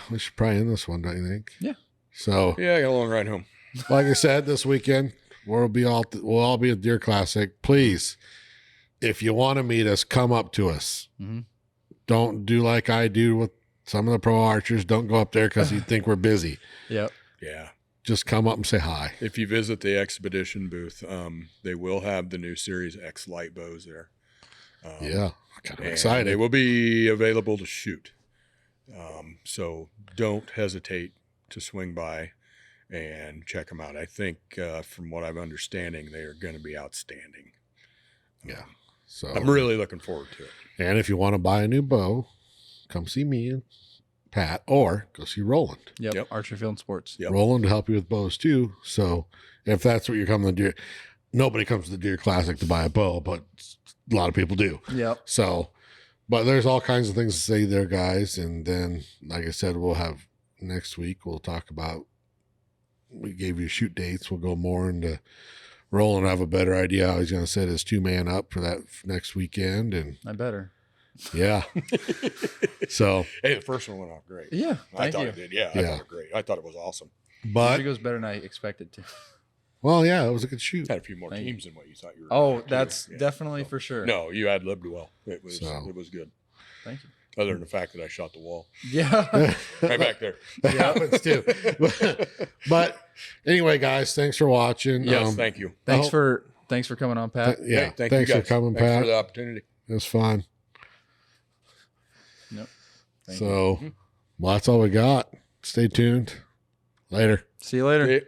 we should probably end this one, don't you think? Yeah. So yeah, I got a long ride home. Like I said, this weekend we'll all be at Deer Classic. Please, if you want to meet us, come up to us. Don't do like I do with some of the pro archers. Don't go up there because you think we're busy. Yep. Yeah. Just come up and say hi. If you visit the Xpedition booth, they will have the new Series X light bows there. Yeah, kind of excited. They will be available to shoot. So don't hesitate to swing by and check them out. I think from what I'm understanding, they are going to be outstanding. Yeah. So I'm really looking forward to it. And if you want to buy a new bow, come see me and Pat, or go see Roland. Yep. Archery Field and Sports. Yep. Roland will help you with bows too. So if that's what you're coming to Deer, nobody comes to the Deer Classic to buy a bow, but a lot of people do. Yep. So, but there's all kinds of things to say there, guys. And then, like I said, we'll have next week, we'll talk about, we gave you shoot dates. We'll go more into Roland, have a better idea how he's going to set his 2-man up for that next weekend. And I better. Yeah. So, hey, the first one went off great. Yeah. I thought it did. Yeah. I thought it great. I thought it was awesome. But it goes better than I expected to. Well, yeah, it was a good shoot. Had a few more teams than what you thought you were. Oh, that's definitely for sure. No, you ad-libbed well. It was good. Thank you. Other than the fact that I shot the wall. Yeah. Right back there. That happens too. But anyway, guys, thanks for watching. Yes, thank you. Thanks for coming on, Pat. Yeah, hey, thanks you for guys. Coming, thanks Pat. for the opportunity. It was fun. Yep. So, well, that's all we got. Stay tuned. Later. See you later. Hey.